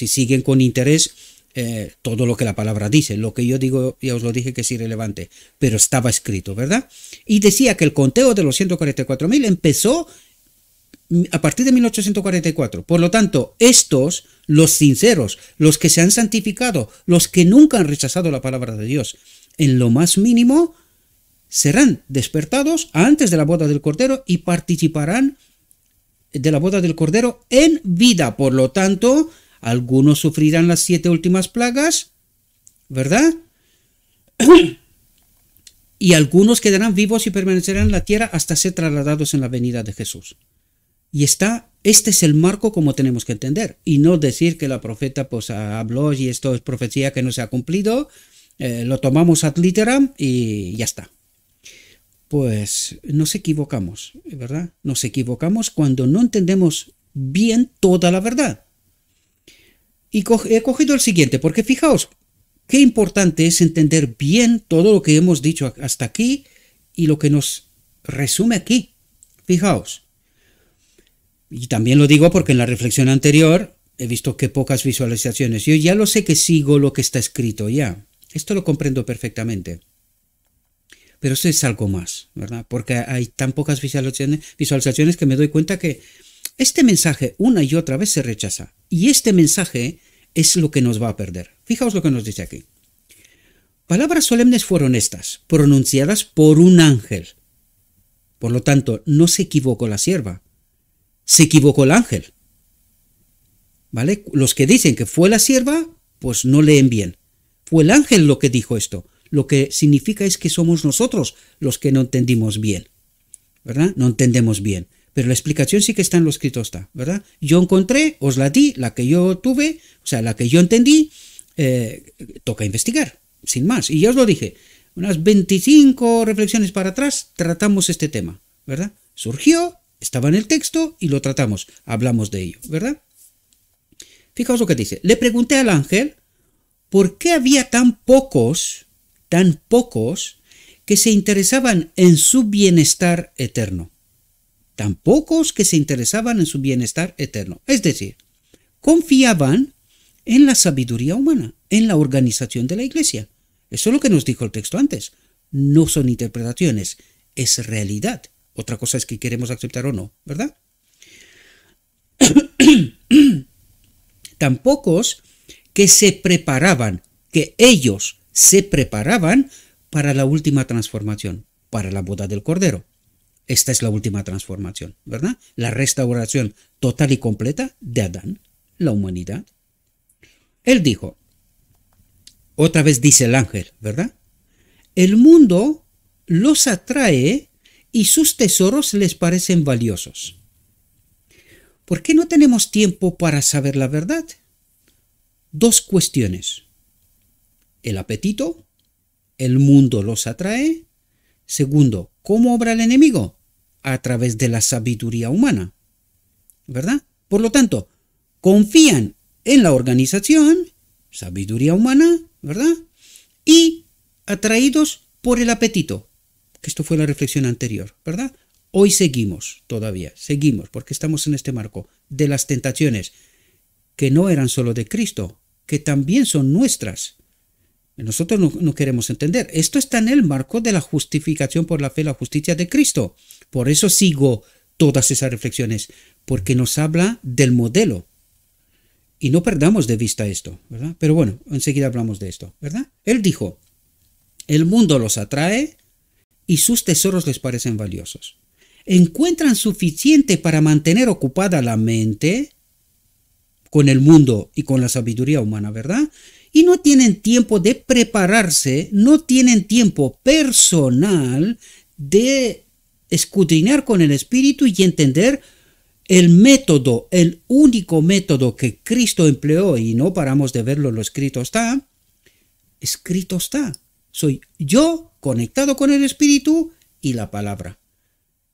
siguen con interés todo lo que la palabra dice. Lo que yo digo, ya os lo dije que es irrelevante, pero estaba escrito, ¿verdad? Y decía que el conteo de los 144.000 empezó a partir de 1844. Por lo tanto, estos, los sinceros, los que se han santificado, los que nunca han rechazado la palabra de Dios, en lo más mínimo, serán despertados antes de la boda del Cordero y participarán de la boda del Cordero en vida. Por lo tanto, algunos sufrirán las 7 últimas plagas, ¿verdad? Y algunos quedarán vivos y permanecerán en la tierra hasta ser trasladados en la venida de Jesús. Y este es el marco como tenemos que entender. Y no decir que la profeta pues habló y esto es profecía que no se ha cumplido. Lo tomamos ad literam y ya está. pues nos equivocamos, ¿verdad? Nos equivocamos cuando no entendemos bien toda la verdad. Y he cogido el siguiente, porque fijaos, qué importante es entender bien todo lo que hemos dicho hasta aquí y lo que nos resume aquí. Fijaos. Y también lo digo porque en la reflexión anterior he visto que pocas visualizaciones. Yo ya lo sé que sigo lo que está escrito ya. Esto lo comprendo perfectamente. Pero eso es algo más, ¿verdad? Porque hay tan pocas visualizaciones que me doy cuenta que este mensaje una y otra vez se rechaza. Y este mensaje es lo que nos va a perder. Fijaos lo que nos dice aquí. Palabras solemnes fueron estas, pronunciadas por un ángel. Por lo tanto, no se equivocó la sierva, se equivocó el ángel. ¿Vale? Los que dicen que fue la sierva, pues no leen bien. Fue el ángel lo que dijo esto. Lo que significa es que somos nosotros los que no entendimos bien. ¿Verdad? No entendemos bien. Pero la explicación sí que está en lo escrito, está, ¿verdad? Yo encontré, os la di, la que yo tuve, o sea, la que yo entendí, toca investigar, sin más. Y ya os lo dije, unas 25 reflexiones para atrás tratamos este tema, ¿verdad? Surgió, estaba en el texto y lo tratamos, hablamos de ello, ¿verdad? Fijaos lo que dice. Le pregunté al ángel por qué había tan pocos que se interesaban en su bienestar eterno. Tan pocos que se interesaban en su bienestar eterno. Es decir, confiaban en la sabiduría humana, en la organización de la iglesia. Eso es lo que nos dijo el texto antes. No son interpretaciones, es realidad. Otra cosa es que queremos aceptar o no, ¿verdad? Tan pocos que se preparaban, que ellos se preparaban para la última transformación, para la boda del Cordero. Esta es la última transformación, ¿verdad? La restauración total y completa de Adán, la humanidad. Él dijo, otra vez dice el ángel, ¿verdad? El mundo los atrae y sus tesoros les parecen valiosos. ¿Por qué no tenemos tiempo para saber la verdad? Dos cuestiones. El apetito, el mundo los atrae. Segundo, ¿cómo obra el enemigo? A través de la sabiduría humana, ¿verdad? Por lo tanto, confían en la organización, sabiduría humana, ¿verdad? Y atraídos por el apetito, que esto fue la reflexión anterior, ¿verdad? Hoy seguimos porque estamos en este marco de las tentaciones que no eran solo de Cristo, que también son nuestras. Nosotros no queremos entender. Esto está en el marco de la justificación por la fe, la justicia de Cristo. Por eso sigo todas esas reflexiones, porque nos habla del modelo. Y no perdamos de vista esto, ¿verdad? Pero bueno, enseguida hablamos de esto, ¿verdad? Él dijo, el mundo los atrae y sus tesoros les parecen valiosos. Encuentran suficiente para mantener ocupada la mente con el mundo y con la sabiduría humana, ¿verdad? Y no tienen tiempo de prepararse, no tienen tiempo personal de escudriñar con el Espíritu y entender el método, el único método que Cristo empleó, y no paramos de verlo, lo escrito está. Soy yo conectado con el Espíritu y la palabra.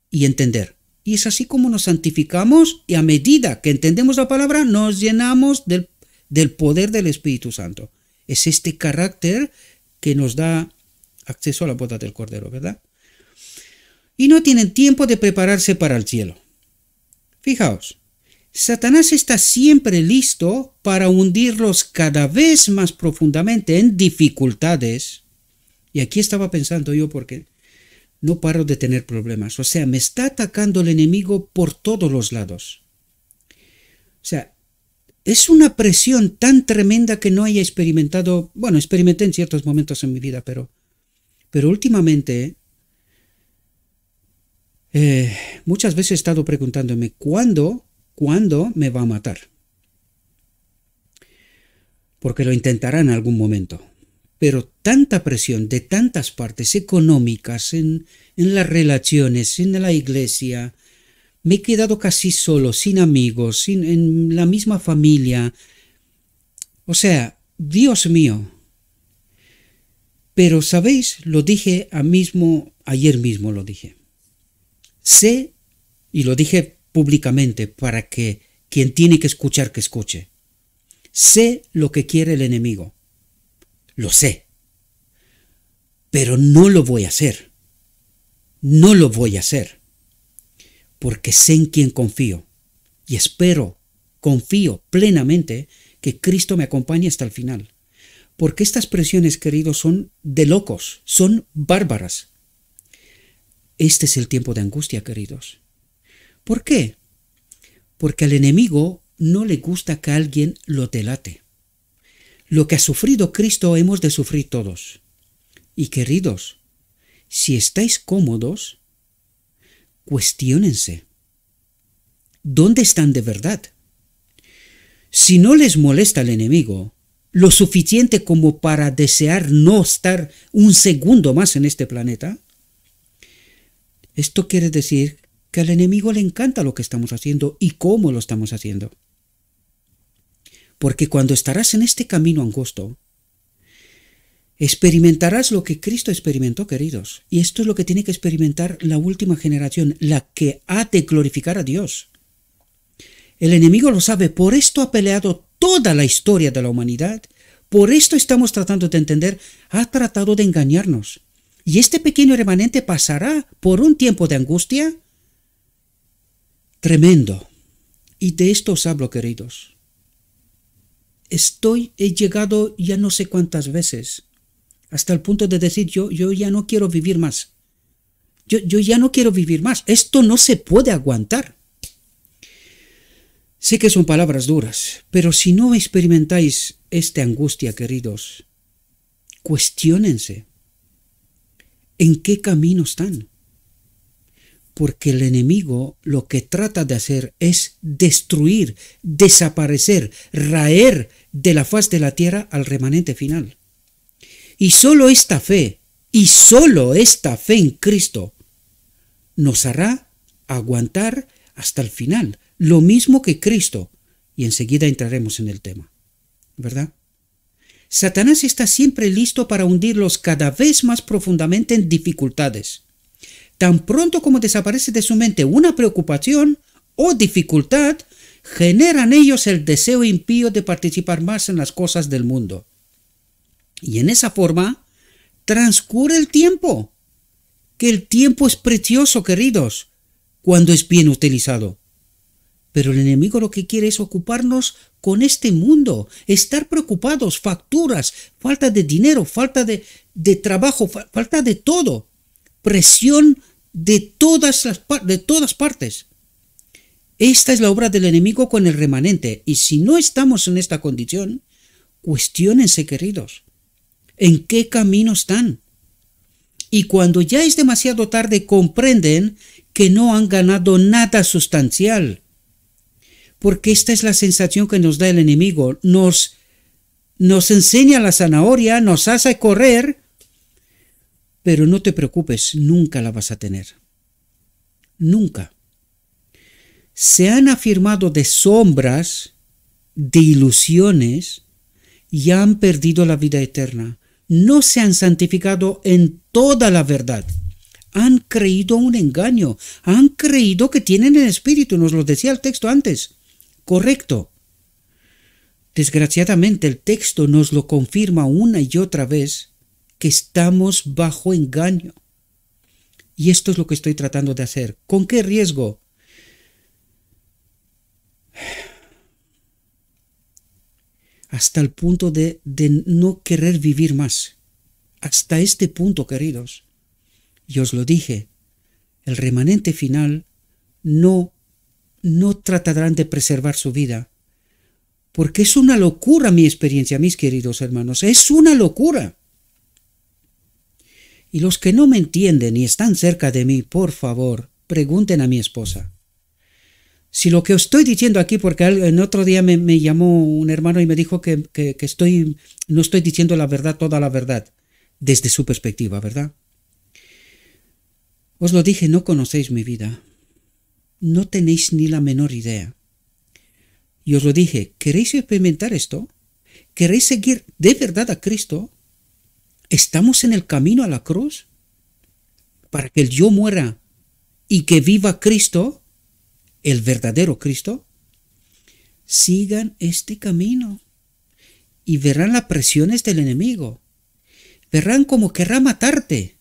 Y entender. Y es así como nos santificamos, y a medida que entendemos la palabra nos llenamos del poder del Espíritu Santo. Es este carácter que nos da acceso a la boda del Cordero, ¿verdad? Y no tienen tiempo de prepararse para el cielo. Fijaos, Satanás está siempre listo para hundirlos cada vez más profundamente en dificultades. Y aquí estaba pensando yo porque no paro de tener problemas. O sea, me está atacando el enemigo por todos los lados. O sea, es una presión tan tremenda que no haya experimentado. Bueno, experimenté en ciertos momentos en mi vida, pero últimamente muchas veces he estado preguntándome ¿cuándo me va a matar? Porque lo intentará en algún momento. Pero tanta presión de tantas partes económicas, en las relaciones, en la iglesia. Me he quedado casi solo, sin amigos, en la misma familia. O sea, Dios mío. Pero, ¿sabéis? Lo dije ayer mismo lo dije. Sé, y lo dije públicamente para que quien tiene que escuche. Sé lo que quiere el enemigo. Lo sé. Pero no lo voy a hacer. No lo voy a hacer. Porque sé en quién confío. Y confío plenamente que Cristo me acompañe hasta el final. Porque estas presiones, queridos, son de locos, son bárbaras. Este es el tiempo de angustia, queridos. ¿Por qué? Porque al enemigo no le gusta que alguien lo delate. Lo que ha sufrido Cristo hemos de sufrir todos. Y queridos, si estáis cómodos, cuestiónense. ¿Dónde están de verdad? Si no les molesta el enemigo, lo suficiente como para desear no estar un segundo más en este planeta, esto quiere decir que al enemigo le encanta lo que estamos haciendo y cómo lo estamos haciendo. Porque cuando estarás en este camino angosto, experimentarás lo que Cristo experimentó, queridos. Y esto es lo que tiene que experimentar la última generación, la que ha de glorificar a Dios. El enemigo lo sabe, por esto ha peleado toda la historia de la humanidad, por esto estamos tratando de entender, ha tratado de engañarnos. Y este pequeño remanente pasará por un tiempo de angustia tremendo. Y de esto os hablo, queridos. He llegado ya no sé cuántas veces, hasta el punto de decir, yo ya no quiero vivir más. Yo ya no quiero vivir más. Esto no se puede aguantar. Sé que son palabras duras, pero si no experimentáis esta angustia, queridos, cuestiónense. ¿En qué camino están? Porque el enemigo lo que trata de hacer es destruir, desaparecer, raer de la faz de la tierra al remanente final. Y solo esta fe en Cristo nos hará aguantar hasta el final, lo mismo que Cristo, y enseguida entraremos en el tema, ¿verdad? Satanás está siempre listo para hundirlos cada vez más profundamente en dificultades. Tan pronto como desaparece de su mente una preocupación o dificultad, generan ellos el deseo impío de participar más en las cosas del mundo. Y en esa forma transcurre el tiempo, que el tiempo es precioso, queridos, cuando es bien utilizado. Pero el enemigo lo que quiere es ocuparnos con este mundo, estar preocupados, facturas, falta de dinero, falta de trabajo, falta de todo, presión de todas partes. Esta es la obra del enemigo con el remanente, y si no estamos en esta condición, cuestiónense, queridos, ¿en qué camino están? Y cuando ya es demasiado tarde, comprenden que no han ganado nada sustancial. Porque esta es la sensación que nos da el enemigo. Nos enseña la zanahoria, nos hace correr, pero no te preocupes, nunca la vas a tener. Nunca. Se han afirmado de sombras, de ilusiones, y han perdido la vida eterna. No se han santificado en toda la verdad. Han creído un engaño. Han creído que tienen el Espíritu. Nos lo decía el texto antes. Correcto. Desgraciadamente el texto nos lo confirma una y otra vez que estamos bajo engaño. Y esto es lo que estoy tratando de hacer. ¿Con qué riesgo? Hasta el punto de no querer vivir más. Hasta este punto, queridos. Y os lo dije, el remanente final no tratarán de preservar su vida, porque es una locura mi experiencia, mis queridos hermanos, es una locura. Y los que no me entienden y están cerca de mí, por favor, pregunten a mi esposa. Si lo que os estoy diciendo aquí, porque en otro día me llamó un hermano y me dijo que no estoy diciendo la verdad, toda la verdad, desde su perspectiva, ¿verdad? Os lo dije, no conocéis mi vida. No tenéis ni la menor idea. Y os lo dije, ¿queréis experimentar esto? ¿Queréis seguir de verdad a Cristo? ¿Estamos en el camino a la cruz para que el yo muera y que viva Cristo, el verdadero Cristo? Sigan este camino y verán las presiones del enemigo. Verán cómo querrá matarte,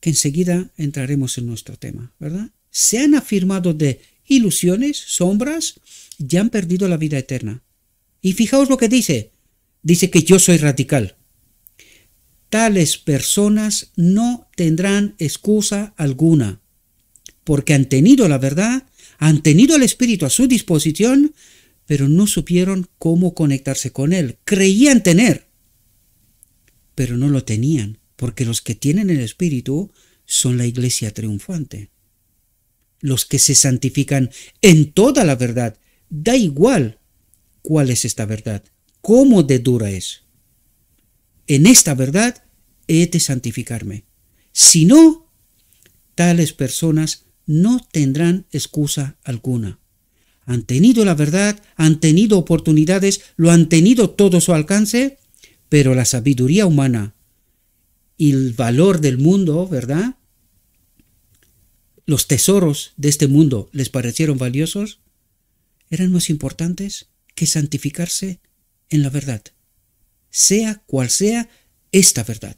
que enseguida entraremos en nuestro tema, ¿verdad? Se han afirmado de ilusiones, sombras, y han perdido la vida eterna. Y fijaos lo que dice. Dice que yo soy radical. Tales personas no tendrán excusa alguna, porque han tenido la verdad, han tenido el Espíritu a su disposición, pero no supieron cómo conectarse con Él. Creían tener, pero no lo tenían, porque los que tienen el Espíritu son la iglesia triunfante. Los que se santifican en toda la verdad. Da igual cuál es esta verdad, cómo de dura es. En esta verdad he de santificarme. Si no, tales personas no tendrán excusa alguna. Han tenido la verdad, han tenido oportunidades, lo han tenido todo a su alcance, pero la sabiduría humana y el valor del mundo, ¿verdad? Los tesoros de este mundo les parecieron valiosos, eran más importantes que santificarse en la verdad, sea cual sea esta verdad.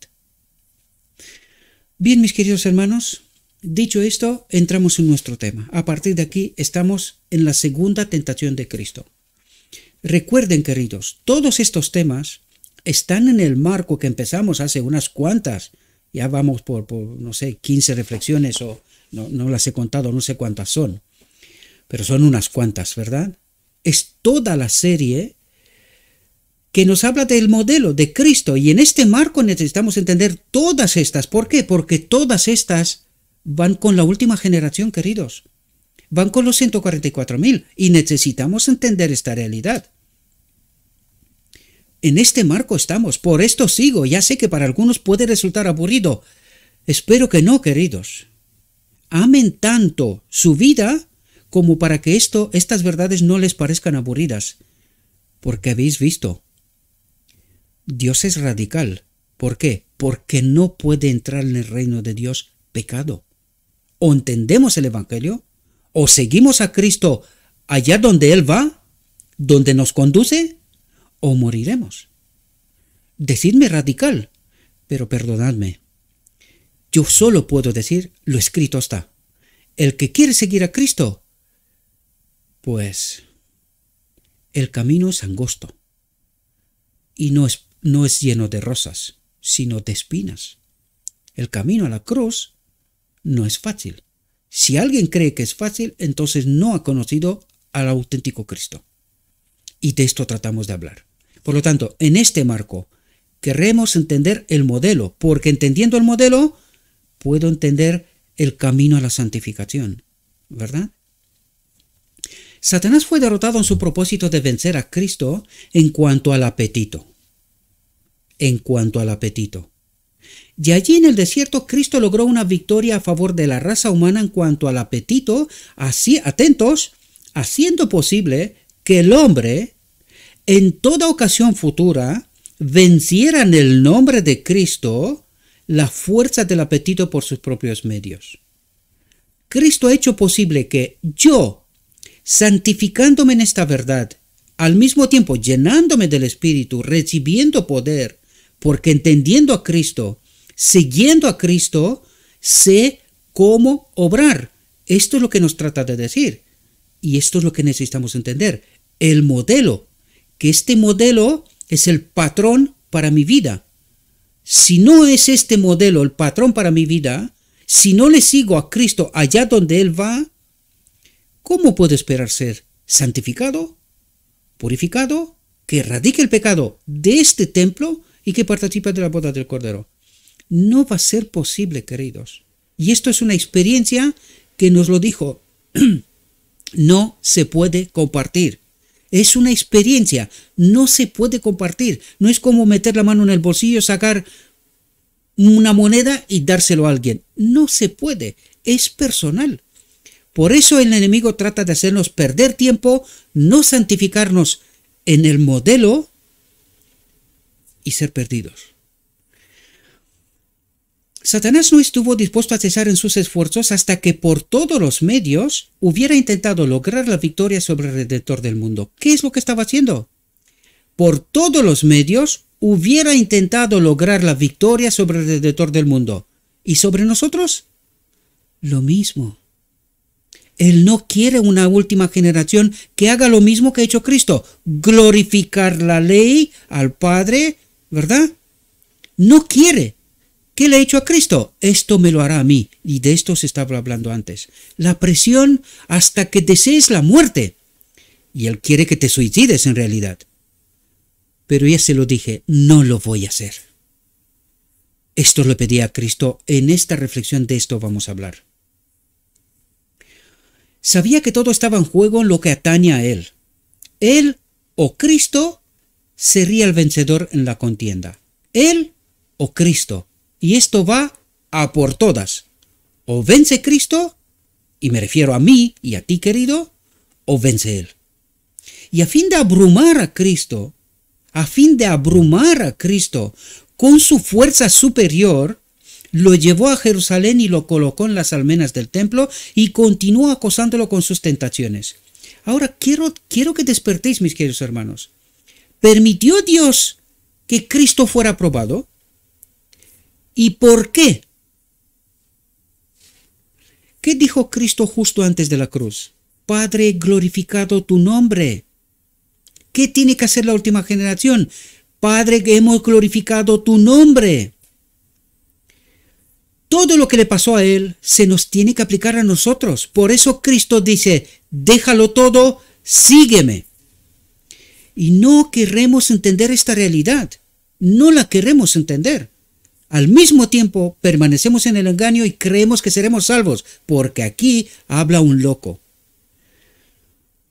Bien, mis queridos hermanos, dicho esto, entramos en nuestro tema. A partir de aquí estamos en la segunda tentación de Cristo. Recuerden, queridos, todos estos temas están en el marco que empezamos hace unas cuantas, ya vamos por no sé, 15 reflexiones o no las he contado, no sé cuántas son, pero son unas cuantas, ¿verdad? Es toda la serie que nos habla del modelo de Cristo, y en este marco necesitamos entender todas estas. ¿Por qué? Porque todas estas van con la última generación, queridos. Van con los 144.000 y necesitamos entender esta realidad. En este marco estamos, por esto sigo. Ya sé que para algunos puede resultar aburrido. Espero que no, queridos. Amen tanto su vida como para que estas verdades no les parezcan aburridas. Porque habéis visto, Dios es radical. ¿Por qué? Porque no puede entrar en el reino de Dios pecado. O entendemos el Evangelio, o seguimos a Cristo allá donde Él va, donde nos conduce, o moriremos. Decidme radical, pero perdonadme. Yo solo puedo decir, lo escrito está. El que quiere seguir a Cristo, pues el camino es angosto y no es lleno de rosas, sino de espinas. El camino a la cruz no es fácil. Si alguien cree que es fácil, entonces no ha conocido al auténtico Cristo. Y de esto tratamos de hablar. Por lo tanto, en este marco, queremos entender el modelo, porque entendiendo el modelo, puedo entender el camino a la santificación, ¿verdad? Satanás fue derrotado en su propósito de vencer a Cristo en cuanto al apetito. Y allí en el desierto, Cristo logró una victoria a favor de la raza humana en cuanto al apetito, así, atentos, haciendo posible que el hombre, en toda ocasión futura, venciera en el nombre de Cristo la fuerza del apetito por sus propios medios. Cristo ha hecho posible que yo, santificándome en esta verdad, al mismo tiempo llenándome del Espíritu, recibiendo poder, porque entendiendo a Cristo, siguiendo a Cristo, sé cómo obrar. Esto es lo que nos trata de decir. Y esto es lo que necesitamos entender. El modelo, que este modelo es el patrón para mi vida. Si no es este modelo el patrón para mi vida, si no le sigo a Cristo allá donde Él va, ¿cómo puedo esperar ser santificado, purificado, que erradique el pecado de este templo y que participe de la boda del Cordero? No va a ser posible, queridos. Y esto es una experiencia que nos lo dijo. No se puede compartir. Es una experiencia, no se puede compartir. No es como meter la mano en el bolsillo, sacar una moneda y dárselo a alguien. No se puede, es personal. Por eso el enemigo trata de hacernos perder tiempo, no santificarnos en el modelo y ser perdidos. Satanás no estuvo dispuesto a cesar en sus esfuerzos hasta que por todos los medios hubiera intentado lograr la victoria sobre el Redentor del mundo. ¿Qué es lo que estaba haciendo? Por todos los medios hubiera intentado lograr la victoria sobre el Redentor del mundo. ¿Y sobre nosotros? Lo mismo. Él no quiere una última generación que haga lo mismo que ha hecho Cristo, glorificar la ley al Padre, ¿verdad? No quiere. ¿Qué le ha hecho a Cristo? Esto me lo hará a mí. Y de esto se estaba hablando antes. La presión hasta que desees la muerte. Y Él quiere que te suicides en realidad. Pero ya se lo dije, no lo voy a hacer. Esto le pedí a Cristo. En esta reflexión de esto vamos a hablar. Sabía que todo estaba en juego en lo que atañe a Él. Él o Cristo sería el vencedor en la contienda. Él o Cristo. Y esto va a por todas. O vence Cristo, y me refiero a mí y a ti, querido, o vence Él. Y a fin de abrumar a Cristo, con su fuerza superior, lo llevó a Jerusalén y lo colocó en las almenas del templo y continuó acosándolo con sus tentaciones. Ahora quiero que despertéis, mis queridos hermanos. ¿Permitió Dios que Cristo fuera probado? ¿Y por qué? ¿Qué dijo Cristo justo antes de la cruz? Padre, glorificado tu nombre. ¿Qué tiene que hacer la última generación? Padre, que hemos glorificado tu nombre. Todo lo que le pasó a Él se nos tiene que aplicar a nosotros. Por eso Cristo dice, déjalo todo, sígueme. Y no queremos entender esta realidad. No la queremos entender. Al mismo tiempo, permanecemos en el engaño y creemos que seremos salvos, porque aquí habla un loco.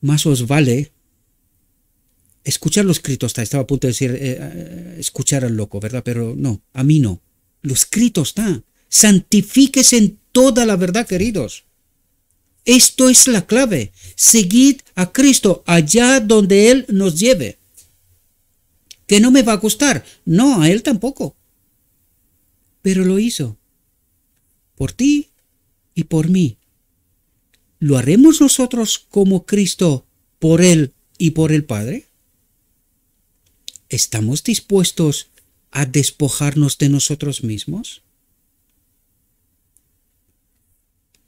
Más os vale escuchar lo escrito está. Estaba a punto de decir escuchar al loco, ¿verdad? Pero no, a mí no. Lo escrito está. Santifíquese en toda la verdad, queridos. Esto es la clave. Seguid a Cristo allá donde Él nos lleve. ¿Que no me va a gustar? No, a Él tampoco. Pero lo hizo. Por ti y por mí. ¿Lo haremos nosotros como Cristo por Él y por el Padre? ¿Estamos dispuestos a despojarnos de nosotros mismos?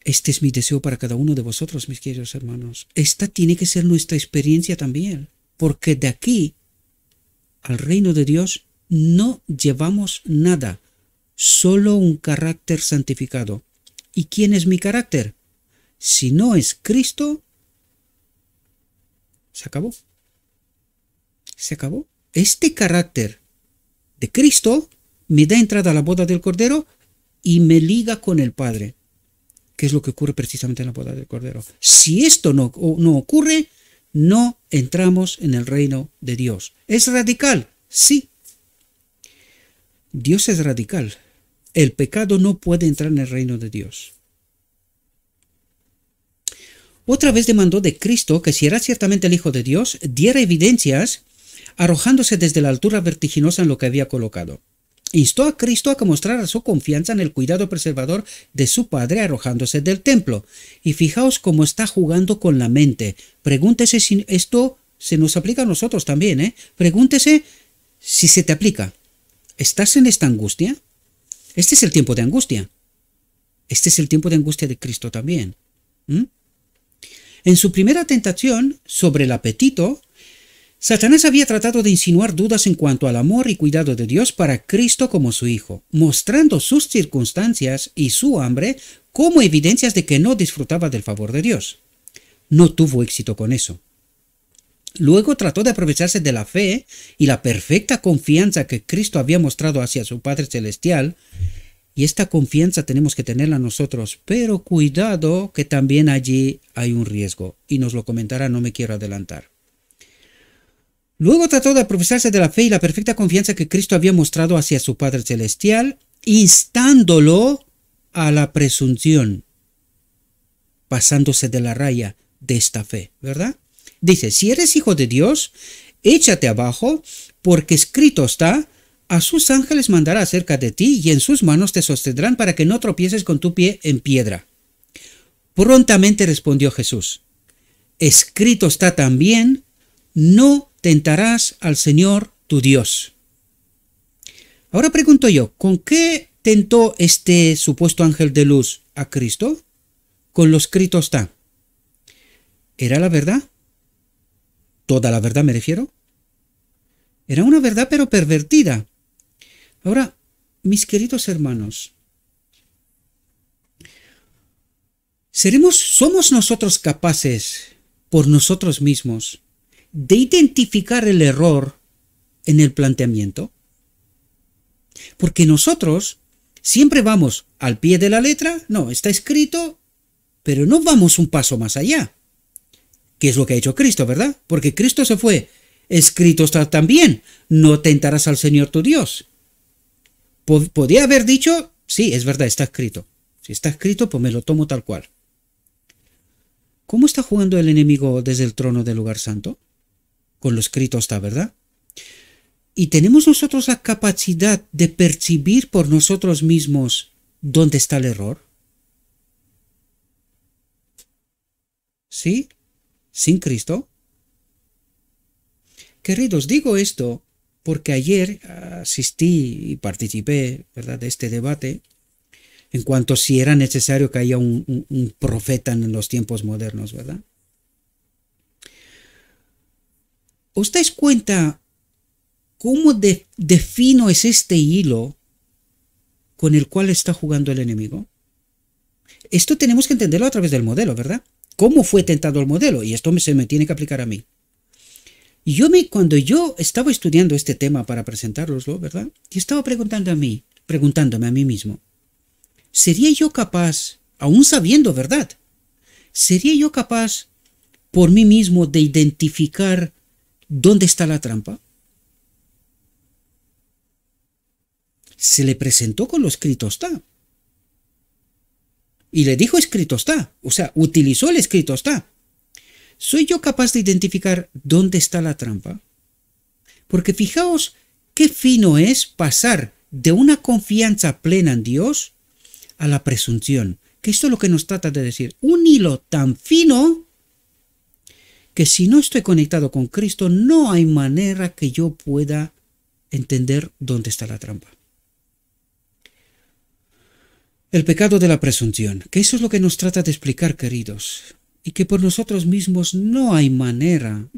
Este es mi deseo para cada uno de vosotros, mis queridos hermanos. Esta tiene que ser nuestra experiencia también, porque de aquí al reino de Dios no llevamos nada, solo un carácter santificado. ¿Y quién es mi carácter? Si no es Cristo, se acabó. Se acabó. Este carácter de Cristo me da entrada a la boda del Cordero y me liga con el Padre. ¿Qué es lo que ocurre precisamente en la boda del Cordero? Si esto no ocurre, no entramos en el reino de Dios. ¿Es radical? Sí. Dios es radical. El pecado no puede entrar en el reino de Dios. Otra vez demandó de Cristo que si era ciertamente el Hijo de Dios, diera evidencias arrojándose desde la altura vertiginosa en lo que había colocado. Instó a Cristo a que mostrara su confianza en el cuidado preservador de su Padre arrojándose del templo. Y fijaos cómo está jugando con la mente. Pregúntese si esto se nos aplica a nosotros también, Pregúntese si se te aplica. ¿Estás en esta angustia? Este es el tiempo de angustia. Este es el tiempo de angustia de Cristo también. En su primera tentación sobre el apetito, Satanás había tratado de insinuar dudas en cuanto al amor y cuidado de Dios para Cristo como su Hijo, mostrando sus circunstancias y su hambre como evidencias de que no disfrutaba del favor de Dios. No tuvo éxito con eso. Luego trató de aprovecharse de la fe y la perfecta confianza que Cristo había mostrado hacia su Padre Celestial, y esta confianza tenemos que tenerla nosotros, pero cuidado que también allí hay un riesgo, y nos lo comentará, no me quiero adelantar. Luego trató de aprovecharse de la fe y la perfecta confianza que Cristo había mostrado hacia su Padre Celestial, instándolo a la presunción, pasándose de la raya de esta fe, ¿verdad? Dice, si eres hijo de Dios, échate abajo, porque escrito está, a sus ángeles mandará acerca de ti y en sus manos te sostendrán para que no tropieces con tu pie en piedra. Prontamente respondió Jesús, escrito está también, no tentarás al Señor tu Dios. Ahora pregunto yo, ¿con qué tentó este supuesto ángel de luz a Cristo? Con lo escrito está. ¿Era la verdad? ¿Toda la verdad me refiero? Era una verdad pero pervertida. Ahora, mis queridos hermanos, ¿somos nosotros capaces, por nosotros mismos, de identificar el error en el planteamiento? Porque nosotros siempre vamos al pie de la letra, no, está escrito, pero no vamos un paso más allá. ¿Qué es lo que ha hecho Cristo, verdad? Porque Cristo se fue, escrito está también, no tentarás al Señor tu Dios. Podía haber dicho, sí, es verdad, está escrito. Si está escrito, pues me lo tomo tal cual. ¿Cómo está jugando el enemigo desde el trono del lugar santo? Con lo escrito está, ¿verdad? Y tenemos nosotros la capacidad de percibir por nosotros mismos dónde está el error. ¿Sí? ¿Sin Cristo? Queridos, digo esto porque ayer asistí y participé, ¿verdad?, de este debate en cuanto a si era necesario que haya un profeta en los tiempos modernos, ¿verdad? ¿Os dais cuenta cómo de fino es este hilo con el cual está jugando el enemigo? Esto tenemos que entenderlo a través del modelo, ¿verdad? ¿Cómo fue tentado el modelo? Y esto se me tiene que aplicar a mí. Y cuando yo estaba estudiando este tema para presentároslo, ¿verdad? Y estaba preguntándome a mí mismo, ¿sería yo capaz, aún sabiendo verdad, sería yo capaz por mí mismo de identificar dónde está la trampa? Se le presentó con lo escrito está. Y le dijo escrito está. O sea, utilizó el escrito está. ¿Soy yo capaz de identificar dónde está la trampa? Porque fijaos qué fino es pasar de una confianza plena en Dios a la presunción. Que esto es lo que nos trata de decir. Un hilo tan fino que si no estoy conectado con Cristo, no hay manera que yo pueda entender dónde está la trampa. El pecado de la presunción, que eso es lo que nos trata de explicar, queridos, y que por nosotros mismos no hay manera.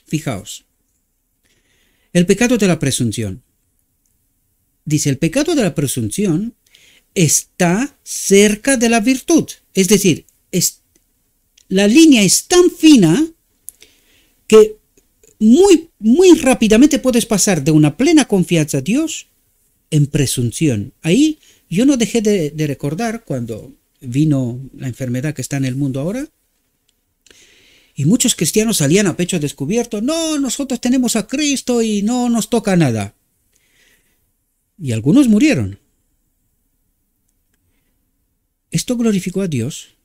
Fijaos, el pecado de la presunción. Dice, el pecado de la presunción está cerca de la virtud. Es decir, la línea es tan fina que muy rápidamente puedes pasar de una plena confianza a Dios en presunción. Ahí yo no dejé de recordar cuando vino la enfermedad que está en el mundo ahora y muchos cristianos salían a pecho descubierto, no, nosotros tenemos a Cristo y no nos toca nada. Y algunos murieron. Esto glorificó a Dios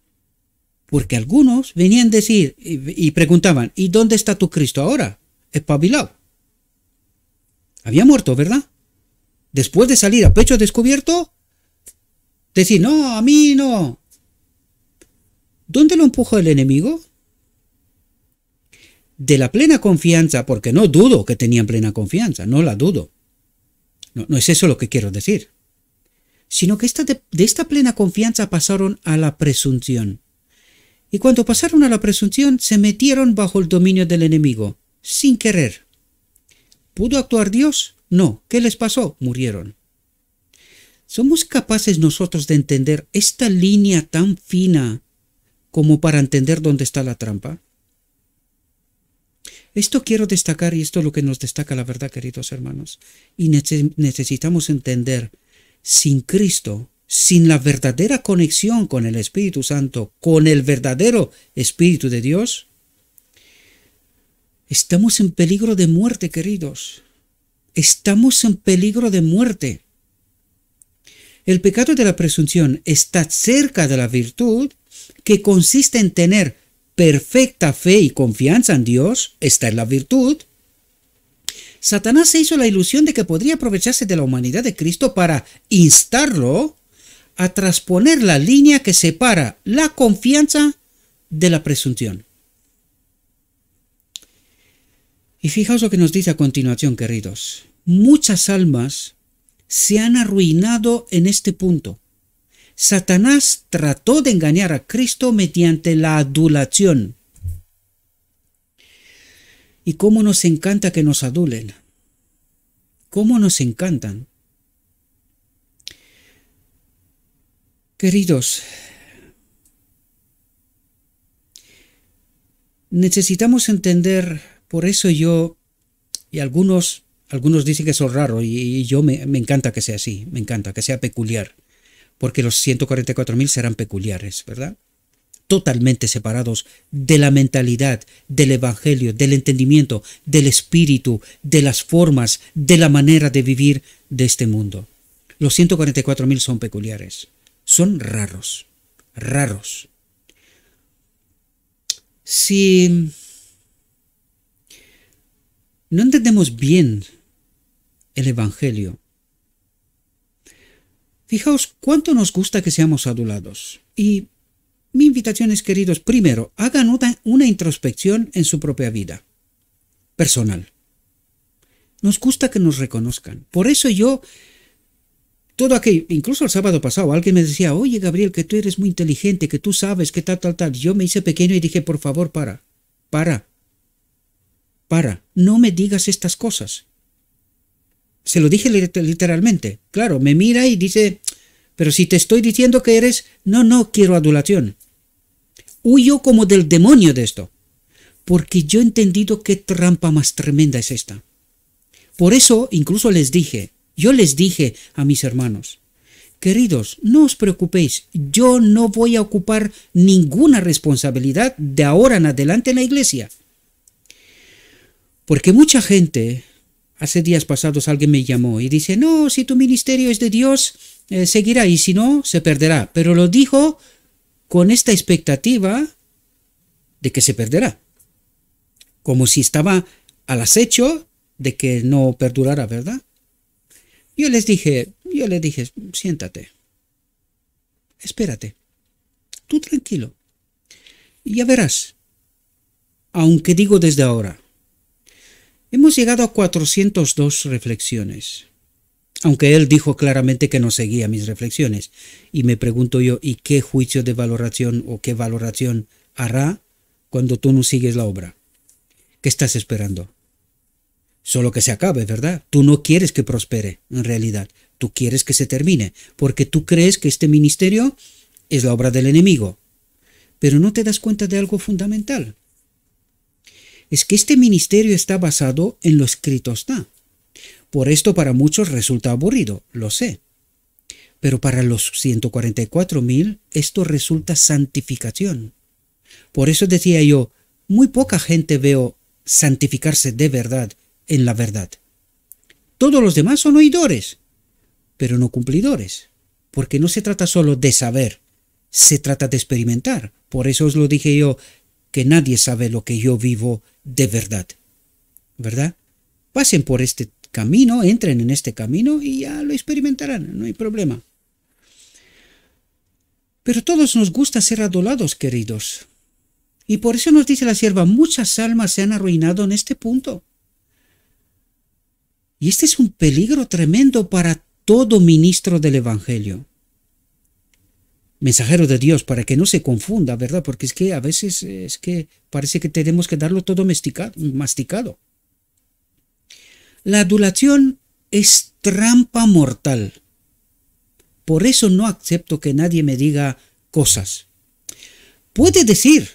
porque algunos venían a decir y preguntaban, ¿y dónde está tu Cristo ahora? Espabilado. Había muerto, ¿verdad? Después de salir a pecho descubierto, decir, no, a mí no. ¿Dónde lo empujó el enemigo? De la plena confianza, porque no dudo que tenían plena confianza, no la dudo. No es eso lo que quiero decir. Sino que de esta plena confianza pasaron a la presunción. Y cuando pasaron a la presunción, se metieron bajo el dominio del enemigo, sin querer. ¿Pudo actuar Dios? No. ¿Qué les pasó? Murieron. ¿Somos capaces nosotros de entender esta línea tan fina como para entender dónde está la trampa? Esto quiero destacar y esto es lo que nos destaca la verdad, queridos hermanos. Y necesitamos entender, sin Cristo, sin la verdadera conexión con el Espíritu Santo, con el verdadero Espíritu de Dios, estamos en peligro de muerte, queridos. Estamos en peligro de muerte. El pecado de la presunción está cerca de la virtud, que consiste en tener perfecta fe y confianza en Dios. Esta es la virtud. Satanás se hizo la ilusión de que podría aprovecharse de la humanidad de Cristo para instarlo a trasponer la línea que separa la confianza de la presunción. Y fijaos lo que nos dice a continuación, queridos. Muchas almas se han arruinado en este punto. Satanás trató de engañar a Cristo mediante la adulación. Y cómo nos encanta que nos adulen. Cómo nos encantan. Queridos, necesitamos entender, por eso yo, y algunos dicen que eso es raro, y yo me encanta que sea así, me encanta que sea peculiar, porque los 144.000 serán peculiares, ¿verdad? Totalmente separados de la mentalidad, del evangelio, del entendimiento, del espíritu, de las formas, de la manera de vivir de este mundo. Los 144.000 son peculiares, son raros, raros. Si no entendemos bien el evangelio, fijaos cuánto nos gusta que seamos adulados. Y mi invitación es, queridos, primero, hagan una introspección en su propia vida personal. Nos gusta que nos reconozcan. Por eso yo, todo aquello, incluso el sábado pasado, alguien me decía, oye, Gabriel, que tú eres muy inteligente, que tú sabes, que tal. Yo me hice pequeño y dije, por favor, para. No me digas estas cosas. Se lo dije literalmente. Claro, me mira y dice, pero si te estoy diciendo que eres... No quiero adulación. Huyo como del demonio de esto. Porque yo he entendido qué trampa más tremenda es esta. Por eso incluso yo les dije a mis hermanos, queridos, no os preocupéis, yo no voy a ocupar ninguna responsabilidad de ahora en adelante en la iglesia. Porque mucha gente... Hace días pasados alguien me llamó y dice, no, si tu ministerio es de Dios, seguirá, y si no, se perderá. Pero lo dijo con esta expectativa de que se perderá. Como si estaba al acecho de que no perdurara, ¿verdad? Yo le dije, siéntate, espérate, tú tranquilo, y ya verás, aunque digo desde ahora. Hemos llegado a 402 reflexiones, aunque él dijo claramente que no seguía mis reflexiones. Y me pregunto yo, ¿y qué juicio de valoración o qué valoración hará cuando tú no sigues la obra? ¿Qué estás esperando? Solo que se acabe, ¿verdad? Tú no quieres que prospere, en realidad. Tú quieres que se termine, porque tú crees que este ministerio es la obra del enemigo. Pero no te das cuenta de algo fundamental. Es que este ministerio está basado en lo escrito está. Por esto para muchos resulta aburrido, lo sé. Pero para los 144.000 esto resulta santificación. Por eso decía yo, muy poca gente veo santificarse de verdad en la verdad. Todos los demás son oidores, pero no cumplidores. Porque no se trata solo de saber, se trata de experimentar. Por eso os lo dije yo, que nadie sabe lo que yo vivo de verdad, ¿verdad? Pasen por este camino, entren en este camino y ya lo experimentarán, no hay problema. Pero todos nos gusta ser adulados, queridos. Y por eso nos dice la sierva, muchas almas se han arruinado en este punto. Y este es un peligro tremendo para todo ministro del Evangelio. Mensajero de Dios, para que no se confunda, ¿verdad? Porque es que a veces parece que tenemos que darlo todo masticado. La adulación es trampa mortal. Por eso no acepto que nadie me diga cosas. Puede decir,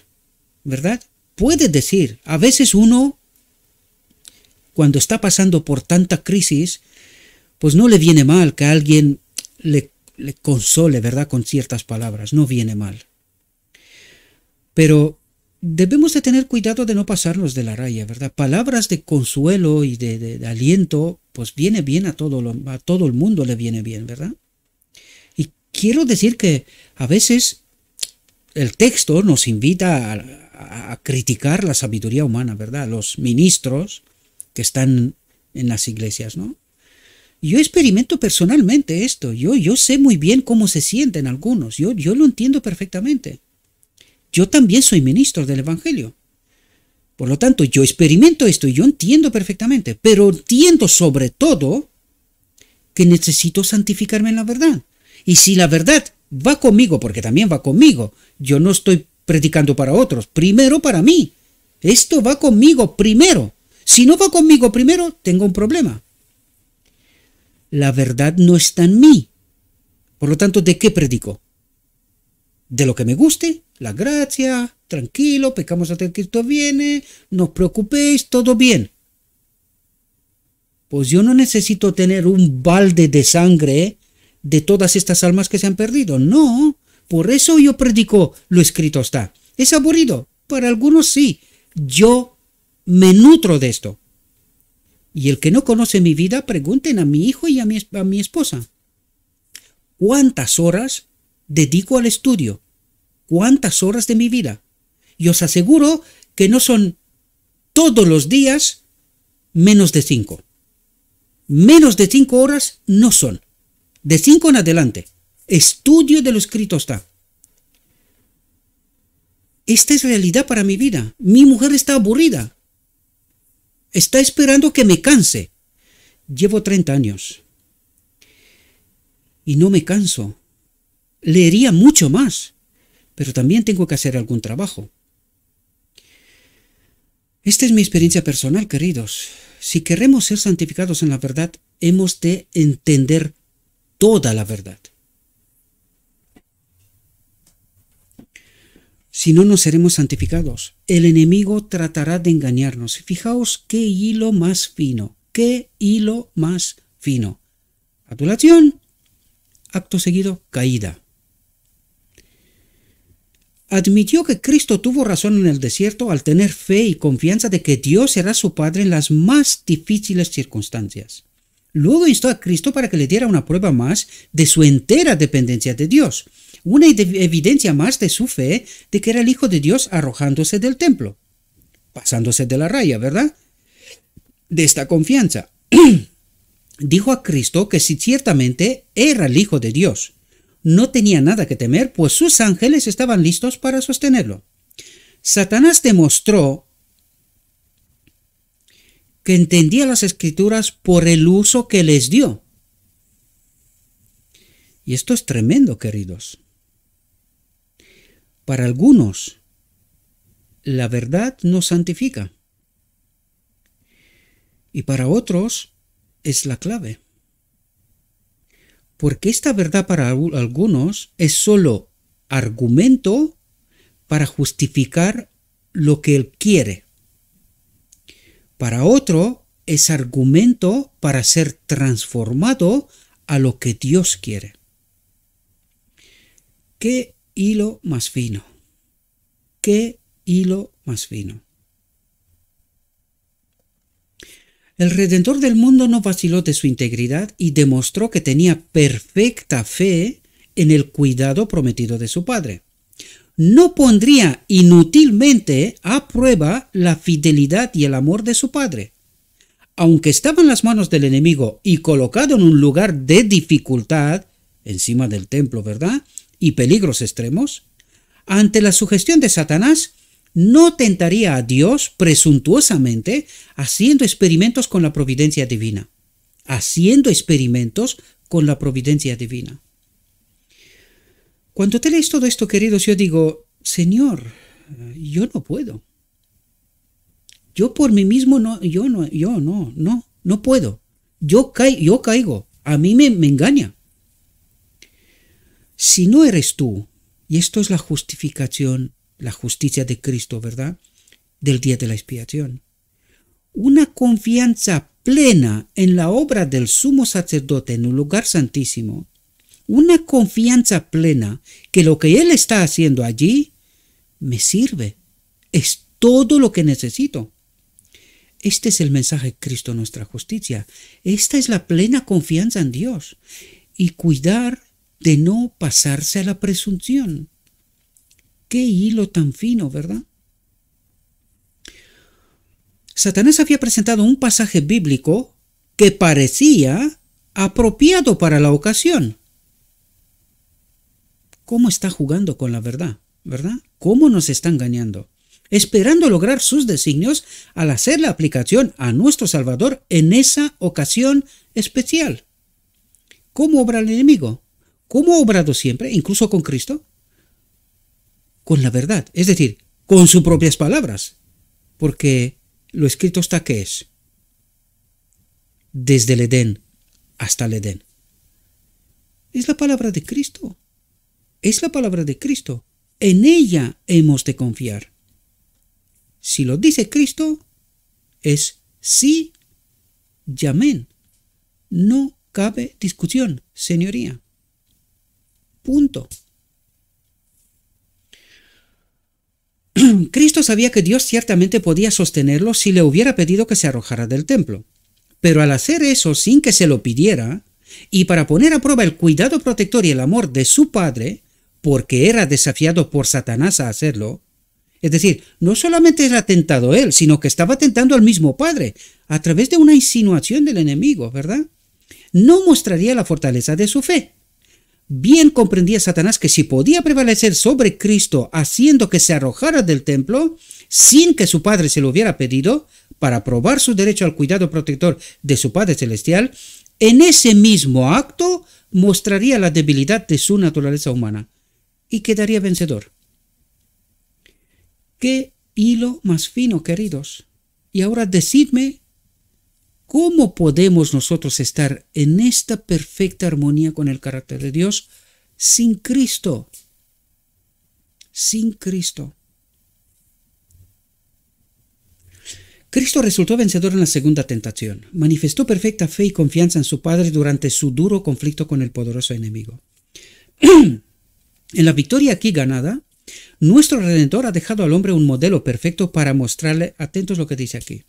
¿verdad? Puede decir. A veces uno, cuando está pasando por tanta crisis, pues no le viene mal que alguien le console, ¿verdad? Con ciertas palabras, no viene mal. Pero debemos de tener cuidado de no pasarnos de la raya, ¿verdad? Palabras de consuelo y de aliento, pues viene bien a todo el mundo le viene bien, ¿verdad? Y quiero decir que a veces el texto nos invita a criticar la sabiduría humana, ¿verdad? Los ministros que están en las iglesias, ¿no? Yo experimento personalmente esto. Yo sé muy bien cómo se sienten algunos. Yo lo entiendo perfectamente. Yo también soy ministro del Evangelio. Por lo tanto, yo experimento esto y yo entiendo perfectamente. Pero entiendo sobre todo que necesito santificarme en la verdad. Y si la verdad va conmigo, porque también va conmigo, yo no estoy predicando para otros, primero para mí. Esto va conmigo primero. Si no va conmigo primero, tengo un problema. La verdad no está en mí. Por lo tanto, ¿de qué predico? De lo que me guste, la gracia, tranquilo, pecamos hasta que Cristo viene, no os preocupéis, todo bien. Pues yo no necesito tener un balde de sangre de todas estas almas que se han perdido. No, por eso yo predico lo escrito está. ¿Es aburrido? Para algunos sí. Yo me nutro de esto. Y el que no conoce mi vida, pregunten a mi hijo y a mi esposa. ¿Cuántas horas dedico al estudio? ¿Cuántas horas de mi vida? Y os aseguro que no son todos los días menos de 5. Menos de 5 horas no son. De 5 en adelante. Estudio de lo escrito está. Esta es realidad para mi vida. Mi mujer está aburrida. Está esperando que me canse. Llevo 30 años. Y no me canso. Leería mucho más. Pero también tengo que hacer algún trabajo. Esta es mi experiencia personal, queridos. Si queremos ser santificados en la verdad, hemos de entender toda la verdad. Si no, no seremos santificados. El enemigo tratará de engañarnos. Fijaos qué hilo más fino. Qué hilo más fino. Adulación. Acto seguido, caída. Admitió que Cristo tuvo razón en el desierto al tener fe y confianza de que Dios será su Padre en las más difíciles circunstancias. Luego instó a Cristo para que le diera una prueba más de su entera dependencia de Dios, una evidencia más de su fe de que era el Hijo de Dios arrojándose del templo, pasándose de la raya, ¿verdad? De esta confianza. Dijo a Cristo que si ciertamente era el Hijo de Dios, no tenía nada que temer, pues sus ángeles estaban listos para sostenerlo. Satanás demostró que entendía las Escrituras por el uso que les dio. Y esto es tremendo, queridos. Para algunos, la verdad nos santifica. Y para otros, es la clave. Porque esta verdad para algunos es solo argumento para justificar lo que él quiere. Para otro es argumento para ser transformado a lo que Dios quiere. ¿Qué hilo más fino? ¿Qué hilo más fino? El Redentor del mundo no vaciló de su integridad y demostró que tenía perfecta fe en el cuidado prometido de su Padre. No pondría inútilmente a prueba la fidelidad y el amor de su Padre. Aunque estaba en las manos del enemigo y colocado en un lugar de dificultad, encima del templo, ¿verdad?, y peligros extremos, ante la sugestión de Satanás, no tentaría a Dios presuntuosamente haciendo experimentos con la providencia divina. Haciendo experimentos con la providencia divina. Cuando te lees todo esto, queridos, yo digo, Señor, yo no puedo. Yo por mí mismo no puedo. Yo caigo. A mí me engaña. Si no eres tú, y esto es la justificación, la justicia de Cristo, ¿verdad?, del día de la expiación. Una confianza plena en la obra del sumo sacerdote en un lugar santísimo. Una confianza plena que lo que Él está haciendo allí me sirve. Es todo lo que necesito. Este es el mensaje de Cristo, nuestra justicia. Esta es la plena confianza en Dios. Y cuidar de no pasarse a la presunción. Qué hilo tan fino, ¿verdad? Satanás había presentado un pasaje bíblico que parecía apropiado para la ocasión. ¿Cómo está jugando con la verdad? ¿Verdad? ¿Cómo nos está engañando? Esperando lograr sus designios al hacer la aplicación a nuestro Salvador en esa ocasión especial. ¿Cómo obra el enemigo? ¿Cómo ha obrado siempre, incluso con Cristo? Con la verdad, es decir, con sus propias palabras. Porque lo escrito está que es desde el Edén hasta el Edén. Es la palabra de Cristo. Es la palabra de Cristo. En ella hemos de confiar. Si lo dice Cristo, es sí y amén. No cabe discusión, señoría. Punto. Cristo sabía que Dios ciertamente podía sostenerlo si le hubiera pedido que se arrojara del templo. Pero al hacer eso sin que se lo pidiera, y para poner a prueba el cuidado protector y el amor de su Padre, porque era desafiado por Satanás a hacerlo, es decir, no solamente era tentado él, sino que estaba tentando al mismo Padre, a través de una insinuación del enemigo, ¿verdad? No mostraría la fortaleza de su fe. Bien comprendía Satanás que si podía prevalecer sobre Cristo haciendo que se arrojara del templo, sin que su Padre se lo hubiera pedido, para probar su derecho al cuidado protector de su Padre Celestial, en ese mismo acto mostraría la debilidad de su naturaleza humana y quedaría vencedor. ¡Qué hilo más fino, queridos! Y ahora decidme, ¿cómo podemos nosotros estar en esta perfecta armonía con el carácter de Dios sin Cristo? Sin Cristo. Cristo resultó vencedor en la segunda tentación. Manifestó perfecta fe y confianza en su Padre durante su duro conflicto con el poderoso enemigo. En la victoria aquí ganada, nuestro Redentor ha dejado al hombre un modelo perfecto para mostrarle, atentos lo que dice aquí.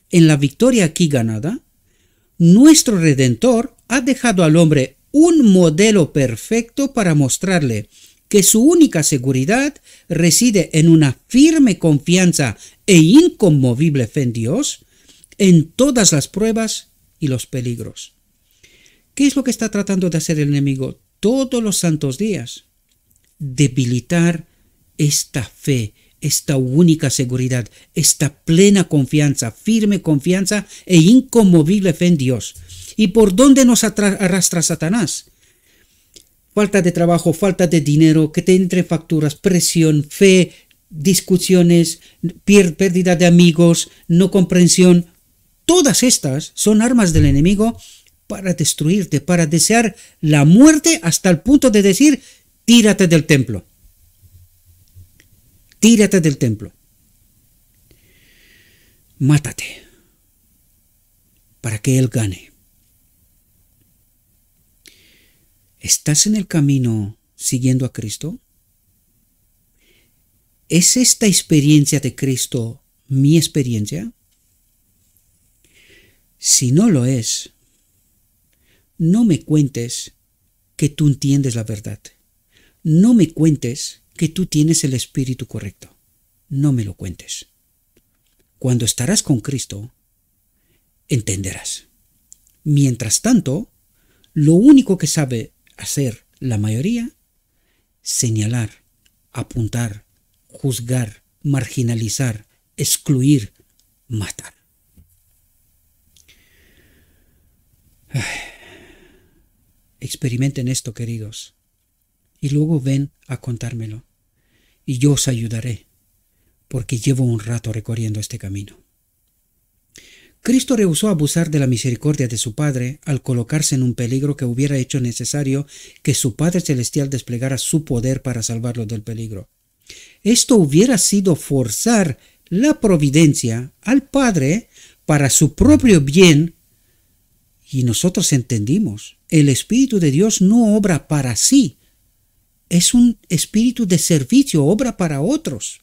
En la victoria aquí ganada, nuestro Redentor ha dejado al hombre un modelo perfecto para mostrarle que su única seguridad reside en una firme confianza e inconmovible fe en Dios en todas las pruebas y los peligros. ¿Qué es lo que está tratando de hacer el enemigo todos los santos días? Debilitar esta fe, esta única seguridad, esta plena confianza, firme confianza e inconmovible fe en Dios. ¿Y por dónde nos arrastra Satanás? Falta de trabajo, falta de dinero, que te entre facturas, presión, fe, discusiones, pérdida de amigos, no comprensión. Todas estas son armas del enemigo para destruirte, para desear la muerte hasta el punto de decir: tírate del templo. Tírate del templo. Mátate para que Él gane. ¿Estás en el camino siguiendo a Cristo? ¿Es esta experiencia de Cristo mi experiencia? Si no lo es, no me cuentes que tú entiendes la verdad. No me cuentes que tú tienes el espíritu correcto. No me lo cuentes. Cuando estarás con Cristo, entenderás. Mientras tanto, lo único que sabe hacer la mayoría: señalar, apuntar, juzgar, marginalizar, excluir, matar. Experimenten esto, queridos, y luego ven a contármelo, y yo os ayudaré, porque llevo un rato recorriendo este camino. Cristo rehusó abusar de la misericordia de su Padre al colocarse en un peligro que hubiera hecho necesario que su Padre Celestial desplegara su poder para salvarlo del peligro. Esto hubiera sido forzar la providencia al Padre para su propio bien, y nosotros entendimos: el Espíritu de Dios no obra para sí, es un espíritu de servicio, obra para otros.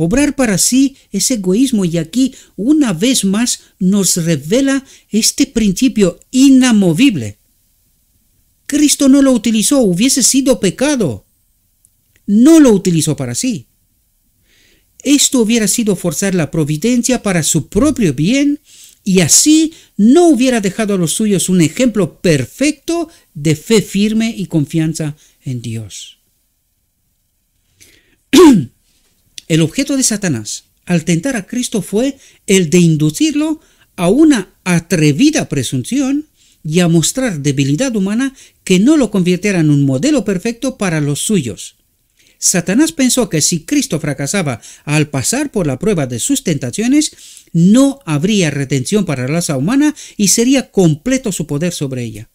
Obrar para sí es egoísmo, y aquí una vez más nos revela este principio inamovible. Cristo no lo utilizó, hubiese sido pecado. No lo utilizó para sí. Esto hubiera sido forzar la providencia para su propio bien y así no hubiera dejado a los suyos un ejemplo perfecto de fe firme y confianza en Dios. El objeto de Satanás al tentar a Cristo fue el de inducirlo a una atrevida presunción y a mostrar debilidad humana que no lo convirtiera en un modelo perfecto para los suyos. Satanás pensó que si Cristo fracasaba al pasar por la prueba de sus tentaciones, no habría redención para la raza humana y sería completo su poder sobre ella.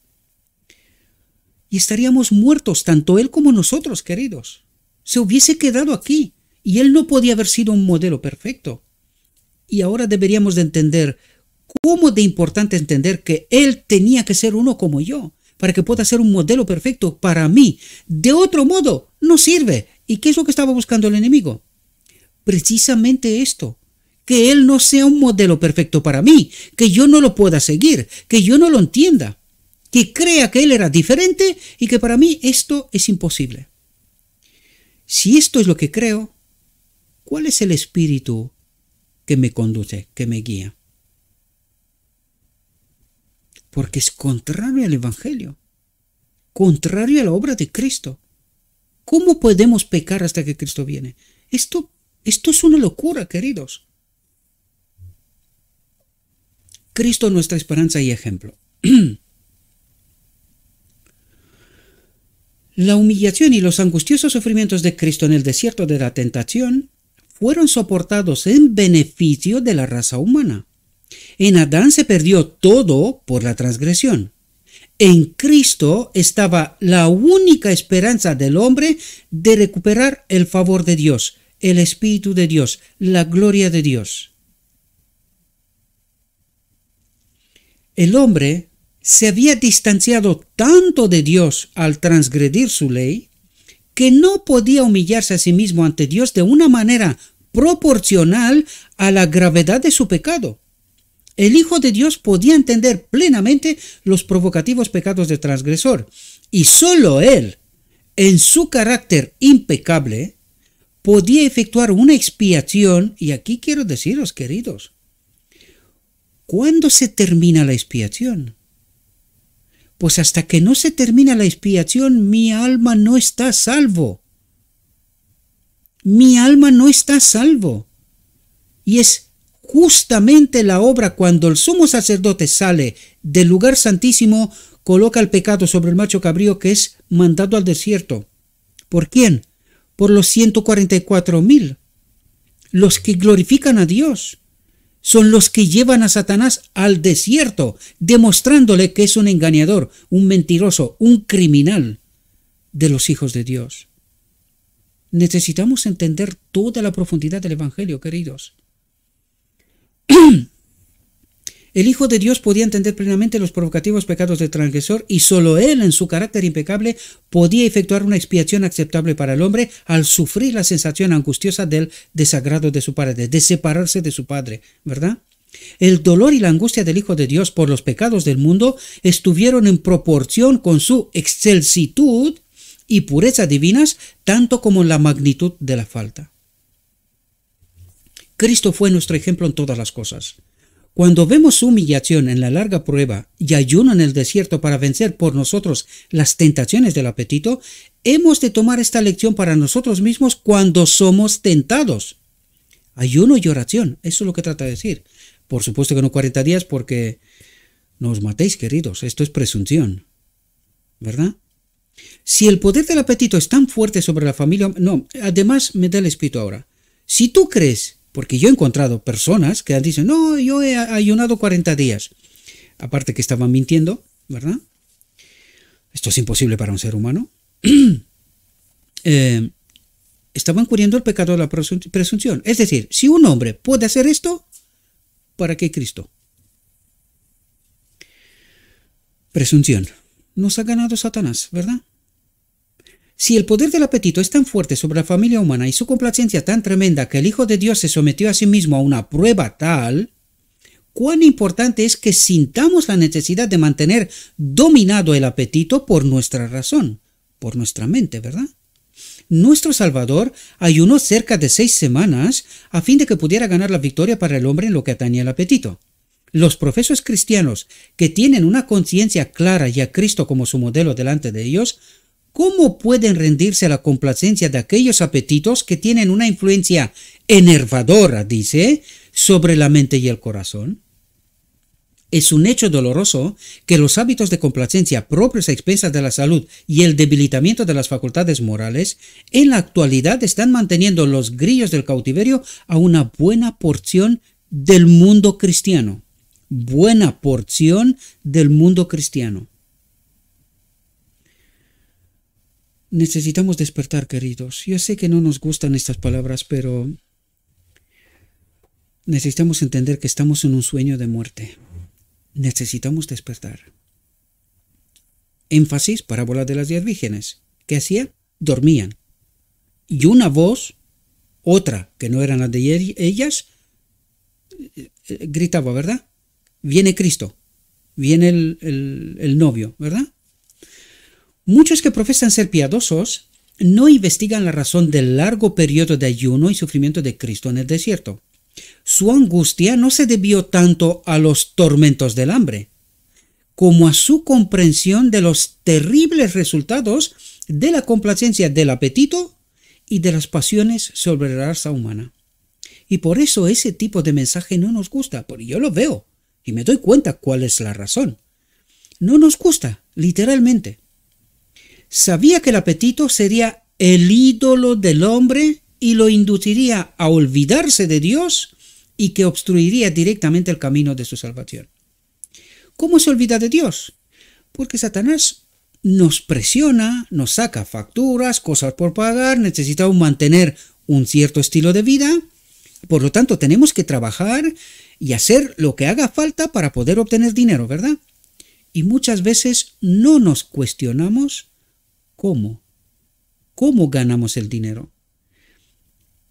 Y estaríamos muertos, tanto él como nosotros, queridos. Se hubiese quedado aquí, y él no podía haber sido un modelo perfecto. Y ahora deberíamos de entender cómo de importante entender que él tenía que ser uno como yo, para que pueda ser un modelo perfecto para mí. De otro modo, no sirve. ¿Y qué es lo que estaba buscando el enemigo? Precisamente esto, que él no sea un modelo perfecto para mí, que yo no lo pueda seguir, que yo no lo entienda, que crea que él era diferente y que para mí esto es imposible. Si esto es lo que creo, ¿cuál es el espíritu que me conduce, que me guía? Porque es contrario al Evangelio, contrario a la obra de Cristo. ¿Cómo podemos pecar hasta que Cristo viene? Esto es una locura, queridos. Cristo, nuestra esperanza y ejemplo. La humillación y los angustiosos sufrimientos de Cristo en el desierto de la tentación fueron soportados en beneficio de la raza humana. En Adán se perdió todo por la transgresión. En Cristo estaba la única esperanza del hombre de recuperar el favor de Dios, el Espíritu de Dios, la gloria de Dios. El hombre se había distanciado tanto de Dios al transgredir su ley que no podía humillarse a sí mismo ante Dios de una manera proporcional a la gravedad de su pecado. El Hijo de Dios podía entender plenamente los provocativos pecados del transgresor, y sólo Él, en su carácter impecable, podía efectuar una expiación. Y aquí quiero deciros, queridos, ¿cuándo se termina la expiación? Pues hasta que no se termina la expiación, mi alma no está a salvo. Mi alma no está a salvo. Y es justamente la obra cuando el sumo sacerdote sale del lugar santísimo, coloca el pecado sobre el macho cabrío que es mandado al desierto. ¿Por quién? Por los 144,000. Los que glorifican a Dios son los que llevan a Satanás al desierto, demostrándole que es un engañador, un mentiroso, un criminal de los hijos de Dios. Necesitamos entender toda la profundidad del Evangelio, queridos. El Hijo de Dios podía entender plenamente los provocativos pecados del transgresor y solo Él, en su carácter impecable, podía efectuar una expiación aceptable para el hombre al sufrir la sensación angustiosa del desagrado de su Padre, de separarse de su Padre, ¿verdad? El dolor y la angustia del Hijo de Dios por los pecados del mundo estuvieron en proporción con su excelsitud y pureza divinas, tanto como la magnitud de la falta. Cristo fue nuestro ejemplo en todas las cosas. Cuando vemos su humillación en la larga prueba y ayuno en el desierto para vencer por nosotros las tentaciones del apetito, hemos de tomar esta lección para nosotros mismos cuando somos tentados. Ayuno y oración, eso es lo que trata de decir. Por supuesto que no 40 días porque no os matéis, queridos, esto es presunción, ¿verdad? Si el poder del apetito es tan fuerte sobre la familia, no, además me da el espíritu ahora. Si tú crees, porque yo he encontrado personas que dicen, no, yo he ayunado 40 días. Aparte que estaban mintiendo, ¿verdad? Esto es imposible para un ser humano. Estaban cubriendo el pecado de la presunción. Es decir, si un hombre puede hacer esto, ¿para qué Cristo? Presunción. Nos ha ganado Satanás, ¿verdad? Si el poder del apetito es tan fuerte sobre la familia humana y su complacencia tan tremenda que el Hijo de Dios se sometió a sí mismo a una prueba tal, cuán importante es que sintamos la necesidad de mantener dominado el apetito por nuestra razón, por nuestra mente, ¿verdad? Nuestro Salvador ayunó cerca de 6 semanas a fin de que pudiera ganar la victoria para el hombre en lo que atañe al apetito. Los profesos cristianos que tienen una conciencia clara y a Cristo como su modelo delante de ellos, ¿cómo pueden rendirse a la complacencia de aquellos apetitos que tienen una influencia enervadora, dice, sobre la mente y el corazón? Es un hecho doloroso que los hábitos de complacencia propios a expensas de la salud y el debilitamiento de las facultades morales en la actualidad están manteniendo los grillos del cautiverio a una buena porción del mundo cristiano. Buena porción del mundo cristiano. Necesitamos despertar, queridos. Yo sé que no nos gustan estas palabras, pero necesitamos entender que estamos en un sueño de muerte. Necesitamos despertar. Énfasis, parábola de las 10 vírgenes. ¿Qué hacían? Dormían. Y una voz, otra que no eran las de ellas, gritaba, ¿verdad? Viene Cristo, viene el novio, ¿verdad? Muchos que profesan ser piadosos no investigan la razón del largo periodo de ayuno y sufrimiento de Cristo en el desierto. Su angustia no se debió tanto a los tormentos del hambre, como a su comprensión de los terribles resultados de la complacencia del apetito y de las pasiones sobre la raza humana. Y por eso ese tipo de mensaje no nos gusta, porque yo lo veo y me doy cuenta cuál es la razón. No nos gusta, literalmente. Sabía que el apetito sería el ídolo del hombre y lo induciría a olvidarse de Dios y que obstruiría directamente el camino de su salvación. ¿Cómo se olvida de Dios? Porque Satanás nos presiona, nos saca facturas, cosas por pagar, necesitamos mantener un cierto estilo de vida. Por lo tanto, tenemos que trabajar y hacer lo que haga falta para poder obtener dinero, ¿verdad? Y muchas veces no nos cuestionamos cómo ganamos el dinero.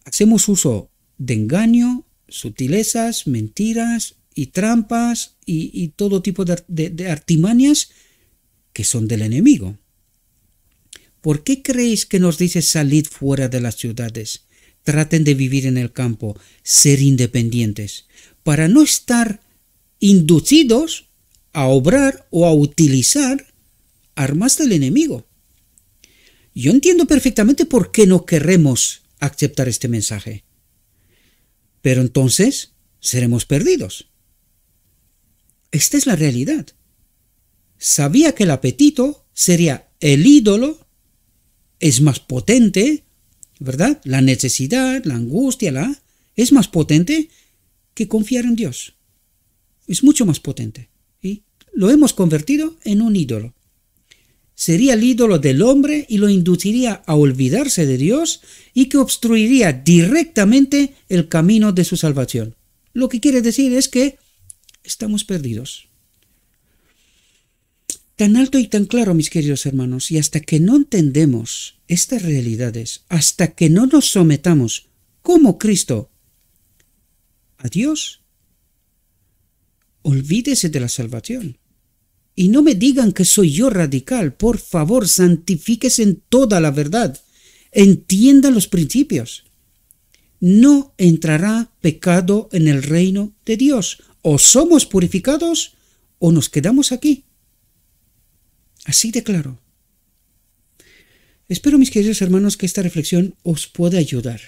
Hacemos uso de engaño, sutilezas, mentiras y trampas y todo tipo de artimañas que son del enemigo. ¿Por qué creéis que nos dice salid fuera de las ciudades? Traten de vivir en el campo, ser independientes, para no estar inducidos a obrar o a utilizar armas del enemigo. Yo entiendo perfectamente por qué no queremos aceptar este mensaje. Pero entonces seremos perdidos. Esta es la realidad. Sabía que el apetito sería el ídolo, es más potente, ¿verdad? La necesidad, la angustia, es más potente que confiar en Dios. Es mucho más potente. ¿Sí? Lo hemos convertido en un ídolo. Sería el ídolo del hombre y lo induciría a olvidarse de Dios y que obstruiría directamente el camino de su salvación. Lo que quiere decir es que estamos perdidos. Tan alto y tan claro, mis queridos hermanos, y hasta que no entendemos estas realidades, hasta que no nos sometamos como Cristo a Dios, olvídese de la salvación. Y no me digan que soy yo radical. Por favor, santifíquese en toda la verdad. Entienda los principios. No entrará pecado en el reino de Dios. O somos purificados o nos quedamos aquí. Así de claro. Espero, mis queridos hermanos, que esta reflexión os pueda ayudar.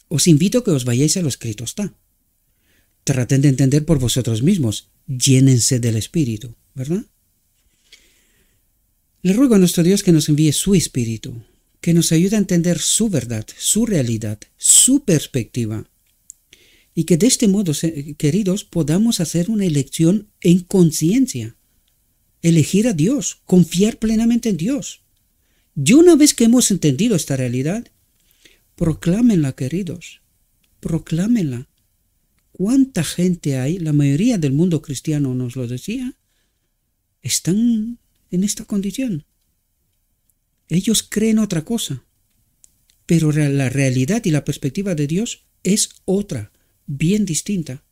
Os invito a que os vayáis a lo escrito está. Traten de entender por vosotros mismos. Llénense del Espíritu, ¿verdad? Le ruego a nuestro Dios que nos envíe su Espíritu, que nos ayude a entender su verdad, su realidad, su perspectiva, y que de este modo, queridos, podamos hacer una elección en conciencia, elegir a Dios, confiar plenamente en Dios. Y una vez que hemos entendido esta realidad, proclámenla, queridos, proclámenla. ¿Cuánta gente hay? La mayoría del mundo cristiano nos lo decía. Están en esta condición. Ellos creen otra cosa. Pero la realidad y la perspectiva de Dios es otra, bien distinta.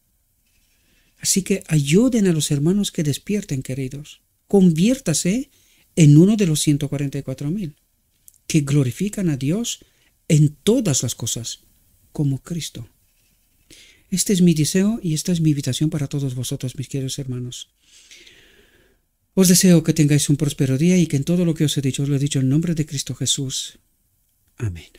Así que ayuden a los hermanos que despierten, queridos. Conviértase en uno de los 144,000 que glorifican a Dios en todas las cosas, como Cristo. Este es mi deseo y esta es mi invitación para todos vosotros, mis queridos hermanos. Os deseo que tengáis un próspero día y que en todo lo que os he dicho, os lo he dicho en nombre de Cristo Jesús. Amén.